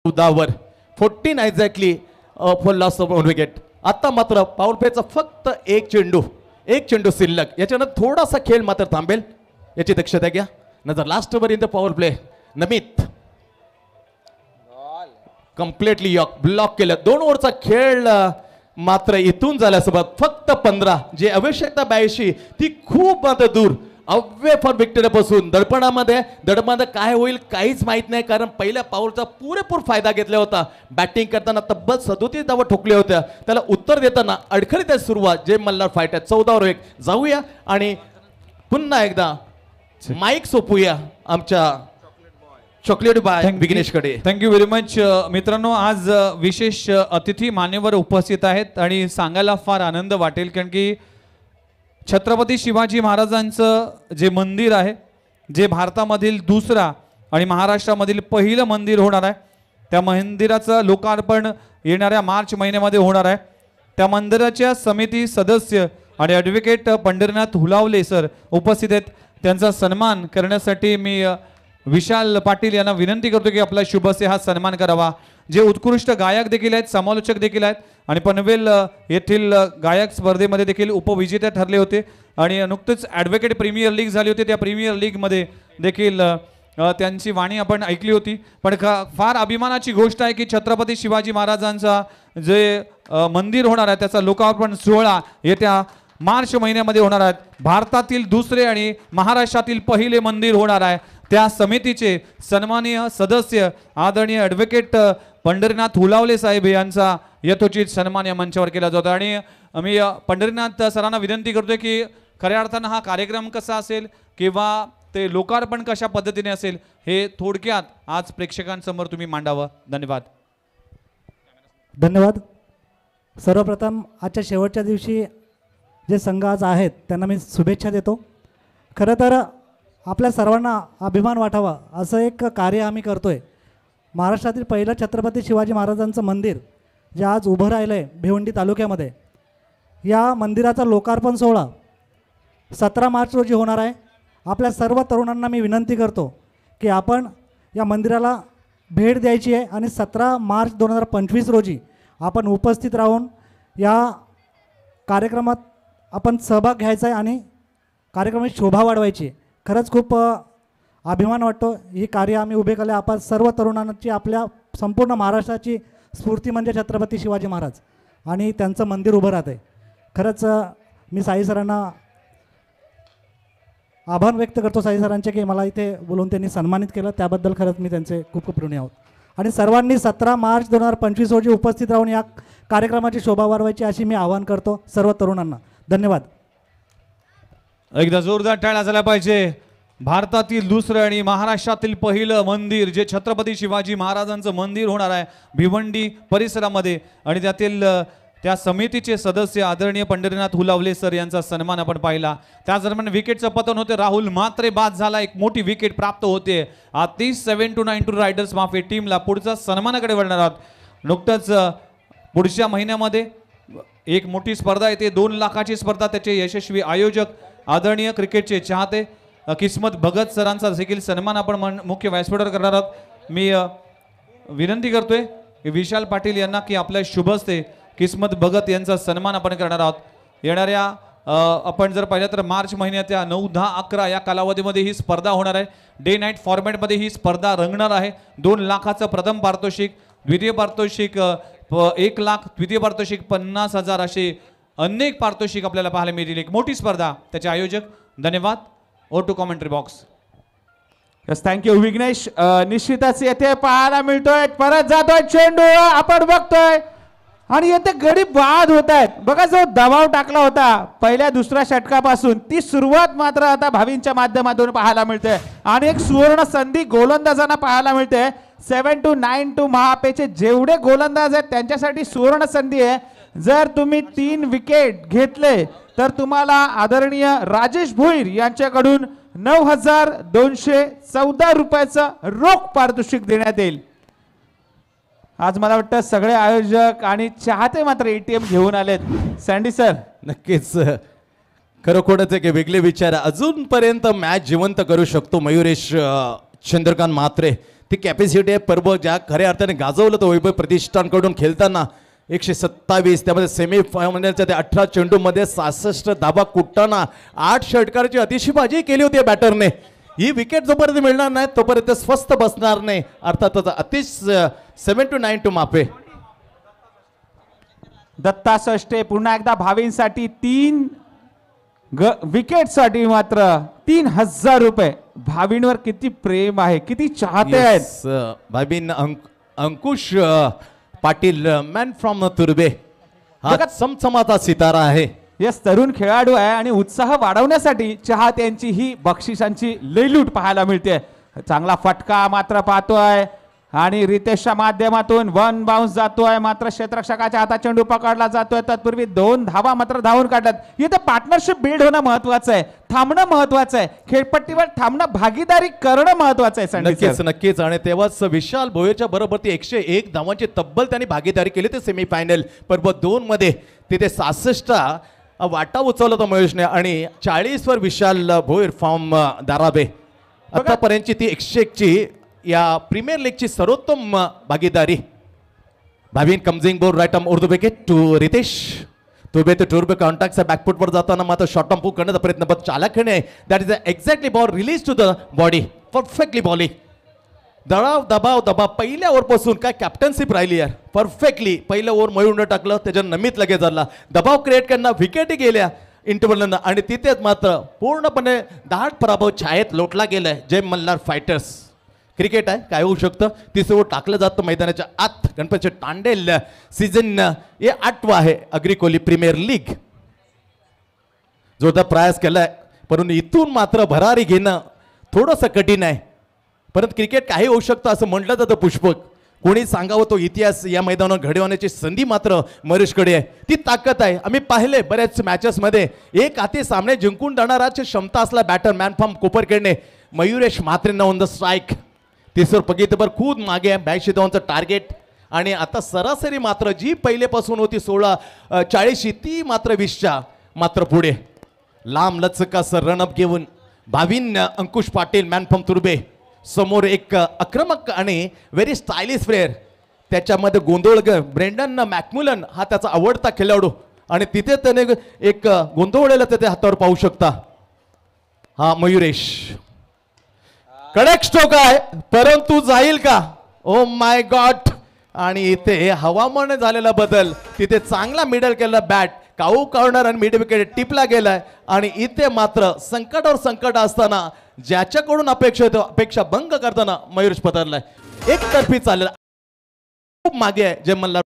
14 14 exactly for loss of wicket. आता मात्र पॉवर प्लेचा फक्त एक चेंडू शिल्लक. याच्यानं थोडासा खेळ मात्र थांबेल याची दक्षता घ्या. नंतर last over in the power play. Namit completely यॉक ब्लॉक केलं. 2 ओव्हरचा खेळ मात्र इथून झाल्यासोबत फक्त 15 जे आवश्यकता 82 ती खूप मात्र दूर. अवे फॉर विक्टरीपासून दडपणामध्ये काय होईल काहीच माहित नाही, कारण पहिल्या पाऊलचा पुरेपूर फायदा घेतला होता. बॅटिंग करताना तब्बल 37 धावा ठोकल्या होत्या. त्याला उत्तर देताना अडखळीत आहे सुरुवात. जे मल्हार फाईट आहे 14-1. जाऊया आणि पुन्हा एकदा माईक सोपूया आमच्या चॉकलेट बाय विघ्नेशकडे. Thank you very much. मित्रांनो, आज विशेष अतिथी मान्यवर उपस्थित आहेत आणि सांगायला फार आनंद वाटेल, कारण की छत्रपती शिवाजी महाराजांचं जे मंदिर आहे, जे भारतामधील दुसरा आणि महाराष्ट्रामधील पहिलं मंदिर होणार आहे, त्या मंदिराचं लोकार्पण येणाऱ्या मार्च महिन्यामध्ये होणार आहे. त्या मंदिराच्या समिती सदस्य आणि ॲडव्होकेट पंढरीनाथ हुलावले सर उपस्थित आहेत. त्यांचा सन्मान करण्यासाठी मी विशाल पाटील यांना विनंती करतो की आपला शुभ हस्ते हा सन्मान करावा. जे उत्कृष्ट गायक देखील आहेत, समालोचक देखील आहेत आणि पनवेल येथील गायक स्पर्धेमध्ये देखील उपविजेते ठरले होते आणि नुकतेच ॲडव्होकेट प्रीमियर लीग झाली होती. त्या प्रीमियर लीगमध्ये देखील त्यांची वाणी आपण ऐकली होती. पण फार अभिमानाची गोष्ट आहे की छत्रपती शिवाजी महाराजांचा जे मंदिर होणार आहे त्याचा लोकार्पण सोहळा येत्या मार्च महिन्यामध्ये होणार आहे. भारतातील दुसरे आणि महाराष्ट्रातील पहिले मंदिर होणार आहे. त्या समितीचे सन्माननीय सदस्य आदरणीय ॲडव्होकेट पंढरीनाथ हुलावले साहेब यांचा यथोचित सन्मान या मंचावर केला जातो. आणि मी पंढरीनाथ सरांना विनंती करतोय की खऱ्या अर्थानं हा कार्यक्रम कसा असेल किंवा ते लोकार्पण कशा पद्धतीने असेल हे थोडक्यात आज प्रेक्षकांसमोर तुम्ही मांडावं. धन्यवाद. धन्यवाद. सर्वप्रथम आजच्या शेवटच्या दिवशी जे संघ आज आहेत त्यांना मी शुभेच्छा देतो. खरं तर आपल्या सर्वांना अभिमान वाटावा असं एक कार्य आम्ही करतो आहे. महाराष्ट्रातील पहिलं छत्रपती शिवाजी महाराजांचं मंदिर जे आज उभं राहिलं आहे भिवंडी तालुक्यामध्ये, या मंदिराचा लोकार्पण सोहळा 17 मार्च रोजी होणार आहे. आपल्या सर्व तरुणांना मी विनंती करतो की आपण या मंदिराला भेट द्यायची आहे आणि 17 मार्च 2025 रोजी आपण उपस्थित राहून या कार्यक्रमात आपण सहभाग घ्यायचा आहे आणि कार्यक्रमाची शोभा वाढवायची. खरंच खूप अभिमान वाटतो. ही कार्य आम्ही उभे केले. आपण सर्व तरुणांची, आपल्या संपूर्ण महाराष्ट्राची स्फूर्ती म्हणजे छत्रपती शिवाजी महाराज आणि त्यांचं मंदिर उभं राहतं आहे. खरंच मी साई सरांना आभार व्यक्त करतो, साई सरांचे, की मला इथे बोलून त्यांनी सन्मानित केलं. त्याबद्दल खरंच मी त्यांचे खूप खूप ऋणी आहोत. आणि सर्वांनी 17 मार्च 2025 रोजी उपस्थित राहून या कार्यक्रमाची शोभा वाढवायची अशी मी आवाहन करतो सर्व तरुणांना. धन्यवाद. एकदा जोरदार टाळ्या झाल्या पाहिजे. भारतातील दुसरं आणि महाराष्ट्रातील पहिलं मंदिर जे छत्रपती शिवाजी महाराजांचं मंदिर होणार आहे भिवंडी परिसरामध्ये आणि त्यातील त्या समितीचे सदस्य आदरणीय पंढरीनाथ हुलावले सर यांचा सन्मान आपण पाहिला. त्या दरम्यान विकेटचं पतन होते. राहुल मात्रे बाद झाला. एक मोठी विकेट प्राप्त होते. 7-9 रायडर्स माफी टीमला पुढचा सन्मानाकडे वळणार आहोत. नुकतंच पुढच्या महिन्यामध्ये एक मोठी स्पर्धा येते, 2 लाखाची स्पर्धा. त्याचे यशस्वी आयोजक आदरणीय क्रिकेटचे चाहते किस्मत भगत सरांचा देखील सन्मान आपण मुख्य व्यासपीठावर करणार आहोत. मी विनंती करतोय विशाल पाटील यांना की आपल्या शुभ हस्ते किस्मत भगत यांचा सन्मान आपण करणार आहोत. येणाऱ्या आपण जर पाहिलं तर मार्च महिन्याच्या 9, 10, 11 या कालावधीमध्ये ही स्पर्धा होणार आहे. डे नाईट फॉर्मॅटमध्ये ही स्पर्धा रंगणार आहे. 2 लाखाचं प्रथम पारितोषिक, द्वितीय पारितोषिक 1 लाख, तृतीय पारितोषिक 50,000 असे अनेक पारितोषिक आपल्याला पाहायला मिळतील. एक मोठी स्पर्धा. त्याचे आयोजक. धन्यवाद. Over to commentary box. Yes, thank you Vighnesh. निश्चितच येथे पाहायला मिळतोय, परत जातोय चेंडू, आपण बघतोय आणि येथे गडी बाद होत आहेत. बघा, जो दबाव टाकला होता पहिल्या दुसऱ्या षटकापासून ती सुरुवात मात्र आता भावींच्या माध्यमातून पाहायला मिळते आणि एक सुवर्ण संधी गोलंदाजांना पाहायला मिळते. 7-9 महापेचे जेवढे गोलंदाज आहेत त्यांच्यासाठी सुवर्ण संधी आहे. जर तुम्ही 3 विकेट घेतले तर तुम्हाला आदरणीय राजेश भोईर यांच्याकडून 9,214 रुपयाचं रोख पारितोषिक देण्यात येईल. आज मला वाटतं सगळे आयोजक आणि चाहते मात्र ATM घेऊन आलेत. सँडी सर, नक्कीच खरोखरच एक वेगळे विचार. अजूनपर्यंत मॅच जिवंत करू शकतो मयुरेश चंद्रकांत म्हात्रे. ती कॅपॅसिटी आहे. पर्व ज्या खऱ्या अर्थाने गाजवलं तर वैभव प्रतिष्ठानकडून खेळताना 127, त्यामध्ये सेमी फायनलच्या त्या 18 चेंडूमध्ये 66 धाबा कुटताना 8 षटकाराची अतिशयबाजी केली होती बॅटरने. ही विकेट जोपर्यंत मिळणार नाही तोपर्यंत स्वस्त बसणार नाही. अर्थातच अतिश 7 to 9 मापे. दत्ता सष्टे पुन्हा एकदा भावींसाठी 3 विकेटसाठी मात्र 3000 रुपये. भावींवर किती प्रेम आहे, किती चाहते आहेत. भावीन अंकुश पाटील मॅन फ्रॉम तुर्बे हा चमचमाचा सितारा आहे. यस, तरुण खेळाडू आहे आणि उत्साह वाढवण्यासाठी चाहत्यांची ही बक्षिसांची लयलूट पाहायला मिळते. चांगला फटका मात्र पाहतोय आणि रितेशच्या माध्यमातून 1 बाउन्स जातोय, मात्र क्षेत्ररक्षकाच्या हातात चेंडू पकडला जातोय. तत्पूर्वी 2 धावा मात्र धावून काढतात. इथे पार्टनरशिप बिल्ड होणं महत्वाचं आहे, थांबणं महत्वाचं आहे, खेळपट्टीवर थांबणं, भागीदारी करणं महत्वाचं आहे. नक्कीच नक्कीच. आणि तेव्हाच विशाल भोयेच्या बरोबर ती 101 धावांची तब्बल त्यांनी भागीदारी केली ते सेमीफायनल पर्व 2 मध्ये. तिथे 66 वाटा उचवला होता महेशने आणि 40 वर विशाल भोयर फ्रॉम दाराबे. आतापर्यंतची ती 101 ची या प्रीमियर लीगची सर्वोत्तम भागीदारी. भावीन कमजिंग बोर राईट आर्म उर्दू विकेट टू रितेश. तुर्बे ते टुर्बे कॉन्टॅक्टच्या बॅकफुटवर जाताना मात्र शॉर्ट टर्म पूक करण्याचा प्रयत्न पण चालकने that is exactly ball release to the body. Perfectly bowling. दबाव पहिल्या ओव्हरपासून काय कॅप्टनशिप राहिली यार. परफेक्टली पहिलं ओव्हर मयूरनं टाकलं, त्याच्यावर नमित लगेच झाला. दबाव क्रिएट करणं, विकेटी गेल्या इंटरव्हलनं आणि तिथेच मात्र पूर्णपणे दाट पराभव छायेत लोटला गेलाय जय मल्हार फायटर्स. क्रिकेट आहे, काय होऊ शकतं. तिसरं ओव्हर टाकलं जातं मैदानाच्या आत. गणपती तांडेल सीझन हे 8वा आहे अग्रिकोली प्रीमियर लीग. जोरदार प्रयास केलाय परंतु इथून मात्र भरारी घेणं थोडंसं कठीण आहे. परंतु क्रिकेट काही होऊ शकतं असं म्हटलं जातं पुष्पक. कोणी सांगावं तो इतिहास या मैदानावर घडवण्याची संधी मात्र महेशकडे आहे. ती ताकद आहे. आम्ही पाहिले बऱ्याच मॅचेसमध्ये एक हाती सामने जिंकून जाणाराची क्षमता असला batter man from Koparkhairane Mayuresh म्हात्रेंना ऑन द स्ट्राईक. तिसर बघितलं खूप मागे 82 धावांचं टार्गेट आणि आता सरासरी मात्र जी पहिलेपासून होती 16-40 ती मात्र 20च्या मात्र पुढे. लांब लचक असं रनअप घेऊन भावीन अंकुश पाटील मॅन फ्रॉम तुर्बे समोर एक आक्रमक आणि व्हेरी स्टायलिश प्लेअर. त्याच्यामध्ये गोंधळ ब्रेंडन मॅकमुलन हा त्याचा आवडता खेळाडू आणि तिथे त्याने एक गोंधळलेला त्याच्या हातावर पाहू शकता. हा मयुरेश कडक स्ट्रोक आहे परंतु जाईल का. Oh my God. आणि इथे हवामान झालेला बदल. तिथे चांगला मिडल केला बॅट काऊ कॉर्नर आणि मिड विकेट टिपला गेलाय आणि इथे मात्र संकटावर संकट असताना ज्याच्याकडून अपेक्षा भंग करताना मयूरेश पतरलाय. एकतर्फी चाललेला खूप मागे आहे जे मल्हार.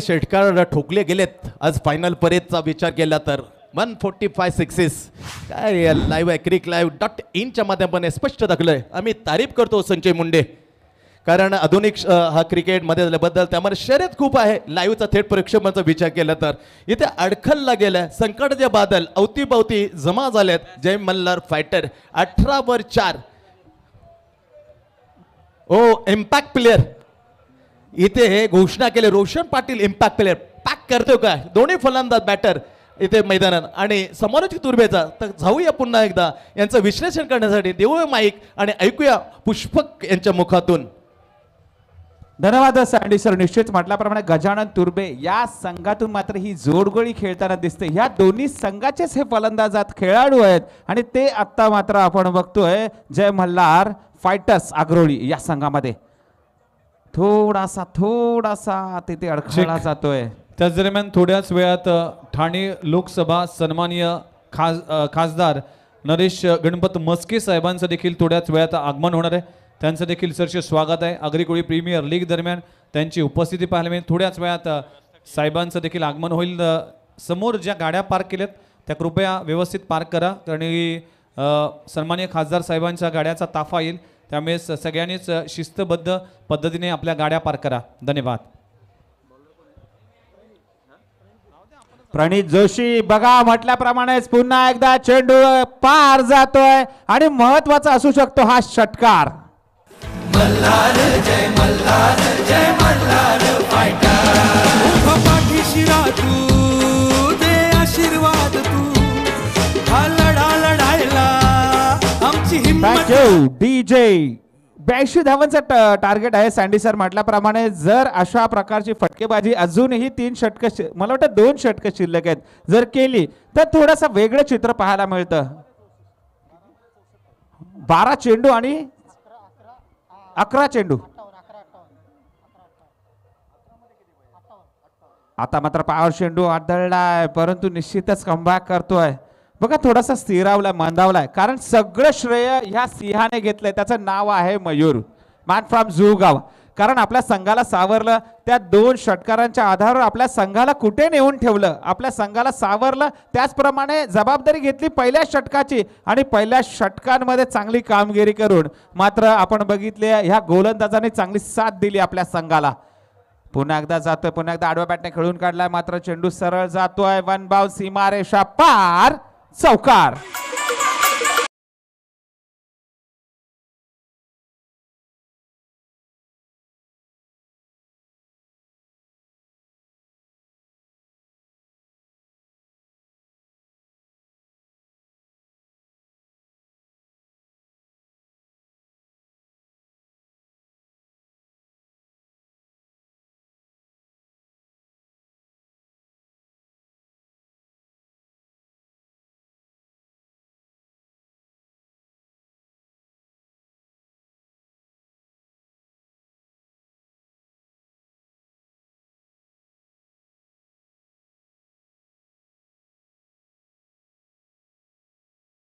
षटकार ठोकले गेलेत आज फायनल पर्यंतचा विचार केला तर 145 सिक्सेस. काय लाईव्ह आहे cricklive.in च्या माध्यमाने स्पष्ट दाखलंय. आम्ही तारीफ करतो संजय मुंडे कारण आधुनिक हा क्रिकेटमध्ये झाल्याबद्दल. त्यामध्ये शर्यत खूप आहे. लाईव्हचा थेट प्रक्षेपणाचा विचार केला तर इथे अडखलला गेलाय. संकटाचे बादल अवतीभवती जमा झालेत. जय मल्हार फायटर 18/4. ओ इम्पॅक्ट प्लेअर इथे हे घोषणा केले. Roshan Patil impact player pack करतो काय. दोन्ही फलंदाज बॅटर इथे मैदानात आणि समोरची तुर्बेचा. तर जाऊया पुन्हा एकदा यांचं विश्लेषण करण्यासाठी देऊया माईक आणि ऐकूया पुष्पक यांच्या मुखातून. धन्यवाद सँडी सर. निश्चित म्हटल्याप्रमाणे गजानन तुर्बे या संघातून मात्र ही जोडगोळी खेळताना दिसते. ह्या दोन्ही संघाचेच हे फलंदाजात खेळाडू आहेत आणि ते आत्ता मात्र आपण बघतोय जय मल्हार फायटर्स आग्रोळी या संघामध्ये थोडासा तिथे अडखळला जातोय. त्याच दरम्यान थोड्याच वेळात ठाणे लोकसभा सन्माननीय खासदार नरेश गणपत मस्के साहेबांचं देखील थोड्याच वेळात आगमन होणार आहे. त्यांचं देखील सरचे स्वागत आहे. अग्रिकोळी प्रीमियर लीग दरम्यान त्यांची उपस्थिती पाहायला मिळेल. थोड्याच वेळात साहेबांचं देखील आगमन होईल. समोर ज्या गाड्या पार्क केल्यात त्या कृपया व्यवस्थित पार्क करा कारण सन्माननीय खासदार साहेबांच्या गाड्याचा ताफा येईल. त्यामुळे सगळ्यांनीच शिस्तबद्ध पद्धतीने आपल्या गाड्या पार्क करा. धन्यवाद. प्रणित जोशी बघा म्हटल्याप्रमाणेच पुन्हा एकदा चेंडू पार जातोय आणि महत्वाचा असू शकतो हा षटकार. पाठीशी तू दे आशीर्वाद तू हा लढायला आमची हिम्मत. Thank you DJ. 82 धावांचा टार्गेट आहे. सँडी सर म्हटल्याप्रमाणे जर अशा प्रकारची फटकेबाजी अजूनही 3 षटक मला वाटतं 2 षटक शिल्लक आहेत जर केली तर थोडासा वेगळं चित्र पाहायला मिळतं. 12 चेंडू आणि 11 चेंडू. आता मात्र पॉवर चेंडू आदळलाय परंतु निश्चितच कमबॅक करतोय. बघा थोडासा स्थिरावलाय मंदावलाय कारण सगळं श्रेय ह्या सिंहाने घेतलंय. त्याचं नाव आहे मयूर मॅन फ्रॉम जुगाव. कारण आपल्या संघाला सावरलं त्या 2 षटकारांच्या आधारावर आपल्या संघाला कुठे नेऊन ठेवलं आपल्या संघाला सावरलं. त्याचप्रमाणे जबाबदारी घेतली पहिल्या षटकाची आणि पहिल्या षटकांमध्ये चांगली कामगिरी करून मात्र आपण बघितले ह्या गोलंदाजाने चांगली साथ दिली आपल्या संघाला. पुन्हा एकदा जातोय पुन्हा एकदा आडव्या बॅटने खेळून काढलाय मात्र चेंडू सरळ जातोय. 1 बाउन्स सीमारेषा पार चौकार.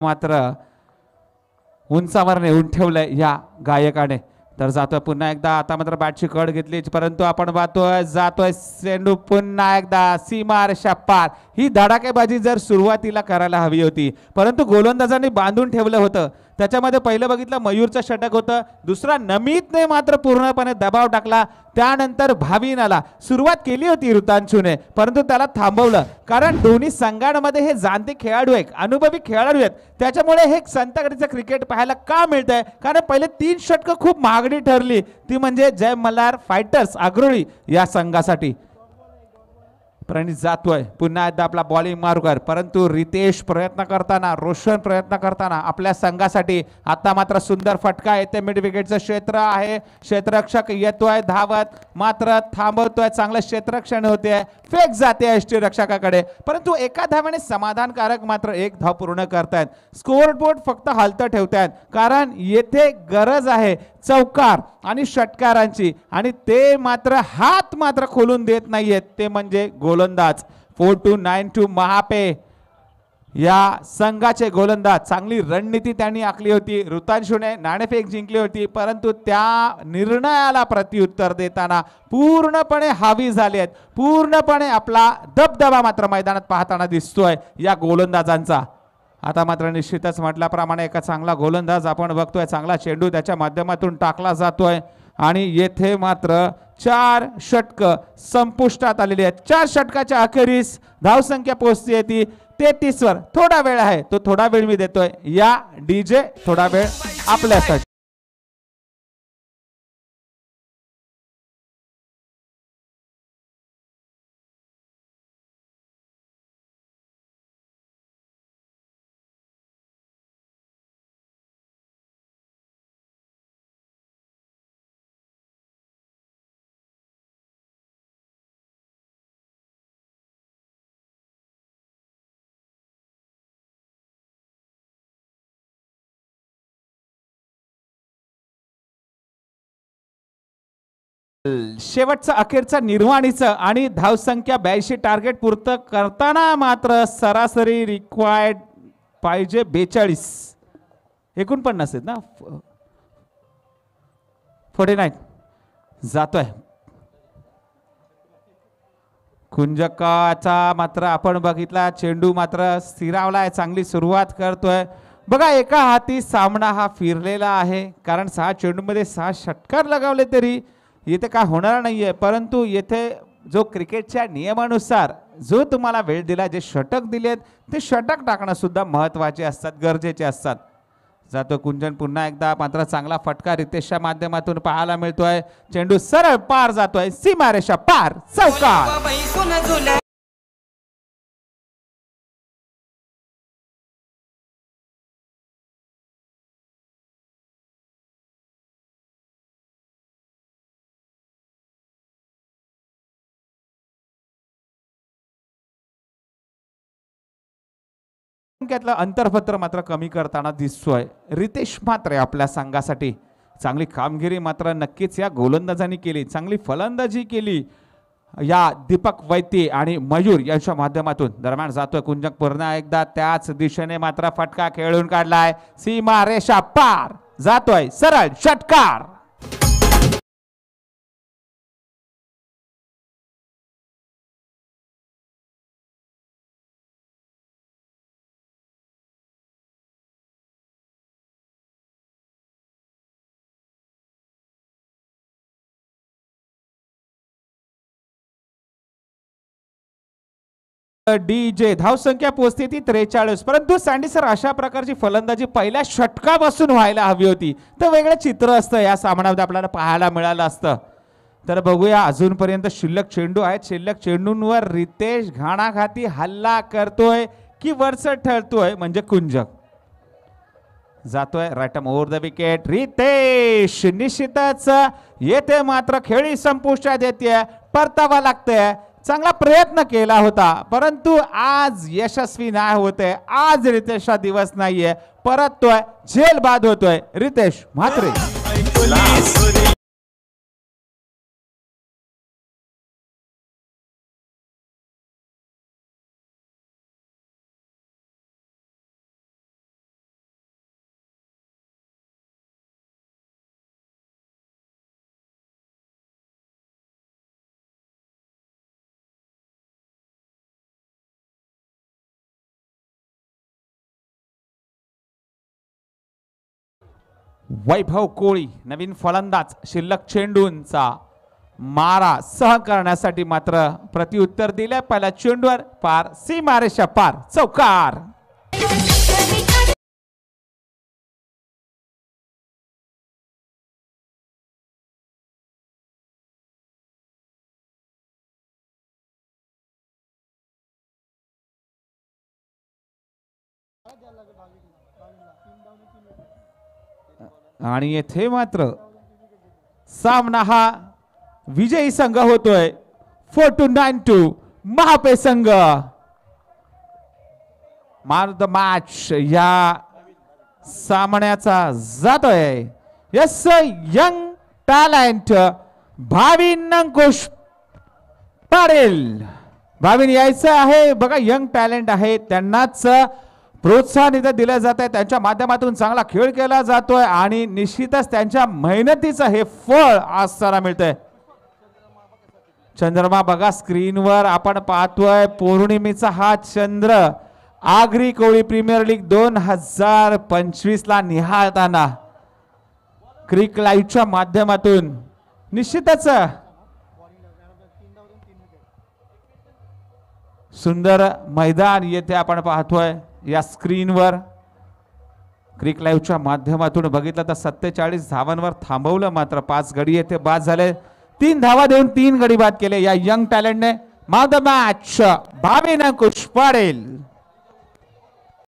मात्र उंचावर नेऊन ठेवलंय या गायकाने. तर जातोय पुन्हा एकदा आता मात्र बॅटची कड घेतली परंतु आपण पाहतोय जातोय चेंडू पुन्हा एकदा सीमारेषा पार. ही धडाकेबाजी जर सुरुवातीला करायला हवी होती परंतु गोलंदाजांनी बांधून ठेवलं होतं. त्याच्यामध्ये पहिलं बघितलं मयूरचं षटक होतं. दुसरा नमितने मात्र पूर्णपणे दबाव टाकला. त्यानंतर भाविनाला सुरुवात केली होती ऋतांशूने परंतु त्याला थांबवलं कारण दोन्ही संघांमध्ये हे जाणते खेळाडू आहेत अनुभवी खेळाडू आहेत. त्याच्यामुळे हे संतगडीचं क्रिकेट पाहायला का मिळतंय कारण पहिले 3 षटकं खूप महागडी ठरली ती म्हणजे जय मल्हार फायटर्स आग्रोळी या संघासाठी. प्रणित जातोय पुन्हा एकदा आपला बॉलिंग मार्कर परंतु रितेश प्रयत्न करताना रोशन प्रयत्न करताना आपल्या संघासाठी. आता मात्र सुंदर फटका येते मिड विकेटचं क्षेत्र आहे. क्षेत्ररक्षक येतोय धावत मात्र थांबवतोय चांगलं क्षेत्ररक्षण होते. फेक जाते यष्टीरक्षकाकडे परंतु एका धावेने समाधानकारक मात्र 1 धाव पूर्ण करतायत. स्कोर बोर्ड फक्त हालतं ठेवतायत कारण येथे गरज आहे चौकार आणि षटकारांची आणि ते मात्र हात मात्र खोलून देत नाहीयेत ते म्हणजे गोलंदाज. 4292 महापे या संघाचे गोलंदाज. चांगली रणनीती त्यांनी आखली होती. ऋतांशूने नाणेफेक जिंकली होती परंतु त्या निर्णयाला प्रत्युत्तर देताना पूर्णपणे हावी झाले आहेत. पूर्णपणे आपला दबदबा मात्र मैदानात पाहताना दिसतोय या गोलंदाजांचा. आता मात्र निश्चितच म्हटल्याप्रमाणे एका चांगला गोलंदाज आपण बघतोय. चांगला चेंडू त्याच्या माध्यमातून टाकला जातोय आणि येथे मात्र 4 षटक संपुष्टात आलेली आहेत. 4 षटकाच्या अखेरीस धावसंख्या पोहोचते ती 33 वर. थोडा वेळ आहे तो थोडा वेळ मी देतोय या डीजे थोडा वेळ आपल्यासाठी. शेवटचा अखेरचा निर्वाणीचं आणि धावसंख्या 82 टार्गेट पूर्ण करताना मात्र सरासरी रिक्वायर्ड पाहिजे 42. 49 आहेत ना 49 जातोय. कुंजकाचा मात्र आपण बघितला चेंडू मात्र स्थिरावलाय. चांगली सुरुवात करतोय. बघा एका हाती सामना हा फिरलेला आहे कारण 6 चेंडूमध्ये 6 षटकार लगावले तरी येथे काय होणार नाहीये परंतु येथे जो क्रिकेटच्या नियमानुसार जो तुम्हाला वेळ दिला, जे षटक दिलेत ते षटक टाकणं सुद्धा महत्त्वाचे असतात, गरजेचे असतात. जातो कुंजन पुन्हा एकदा, मात्र चांगला फटका रितेशच्या माध्यमातून पाहायला मिळतोय. चेंडू सरळ पार जातोय, सीमारेषा पार, चौकार. अंतरपत्र मात्र कमी करताना दिसतोय रितेश म्हात्रे. आपल्या संघासाठी चांगली कामगिरी मात्र नक्कीच या गोलंदाजांनी केली, चांगली फलंदाजी केली या दीपक वैती आणि मयूर यांच्या माध्यमातून. दरम्यान जातोय कुंजक पुन्हा एकदा त्याच दिशेने, मात्र फटका खेळून काढलाय, सीमा रेषा पार जातोय, सरळ षटकार. डीजे धावसंख्या पोहोचते ती 43, परंतु सँडी सर अशा प्रकारची फलंदाजी पहिल्या षटकापासून व्हायला हवी होती, तर वेगळं चित्र असतं या सामन्यामध्ये आपल्याला पाहायला मिळालं असतं. तर बघूया, अजूनपर्यंत शिल्लक चेंडू आहेत, शिल्लक चेंडूंवर रितेश घाणाघाती हल्ला करतोय की वरचढ ठरतोय, म्हणजे कुंजक. जातोय right arm over the wicket, Riteish निश्चितच येथे मात्र खेळी संपुष्टात येते, परतावा लागतंय. चांगला प्रयत्न केला होता, परंतु आज यशस्वी नाही होते. आज रितेशचा दिवस नाहीये, परततोय, झेल बाद होतोय रितेश म्हात्रे. वैभव कोळी नवीन फलंदाज, शिल्लक चेंडूंचा मारा सह करण्यासाठी मात्र प्रत्युत्तर दिले. पहिल्या चेंडूवर पार, सीमारेषा पार, चौकार. आणि येथे मात्र सामना हा विजयी संघ होतोय. 4-9 महापे संघ मान द मॅच या सामन्याचा जातोय. यस, यंग टॅलेंट भाविन अंकुश पाटील. भाविन यायचं आहे बघा, यंग टॅलेंट आहे, त्यांनाच प्रोत्साहन इथं दिलं जात आहे. त्यांच्या माध्यमातून चांगला खेळ केला जातोय आणि निश्चितच त्यांच्या मेहनतीचं हे फळ आज त्याला मिळतंय. चंद्रमा बघा स्क्रीनवर आपण पाहतोय, पौर्णिमेचा हा चंद्र आगरी कोळी प्रीमियर लीग 2025 ला निहाळताना क्रिक लाईव्हच्या माध्यमातून निश्चितच सुंदर मैदान येथे आपण पाहतोय. या स्क्रीनवर क्रिक लाईव्हच्या माध्यमातून बघितलं तर 47 धावांवर थांबवलं, मात्र 5 गडी येथे बाद झाले. 3 धावा देऊन 3 गडी बाद केले या यंग टॅलेंटने. मान द मॅच भाविन अंकुश पाटील.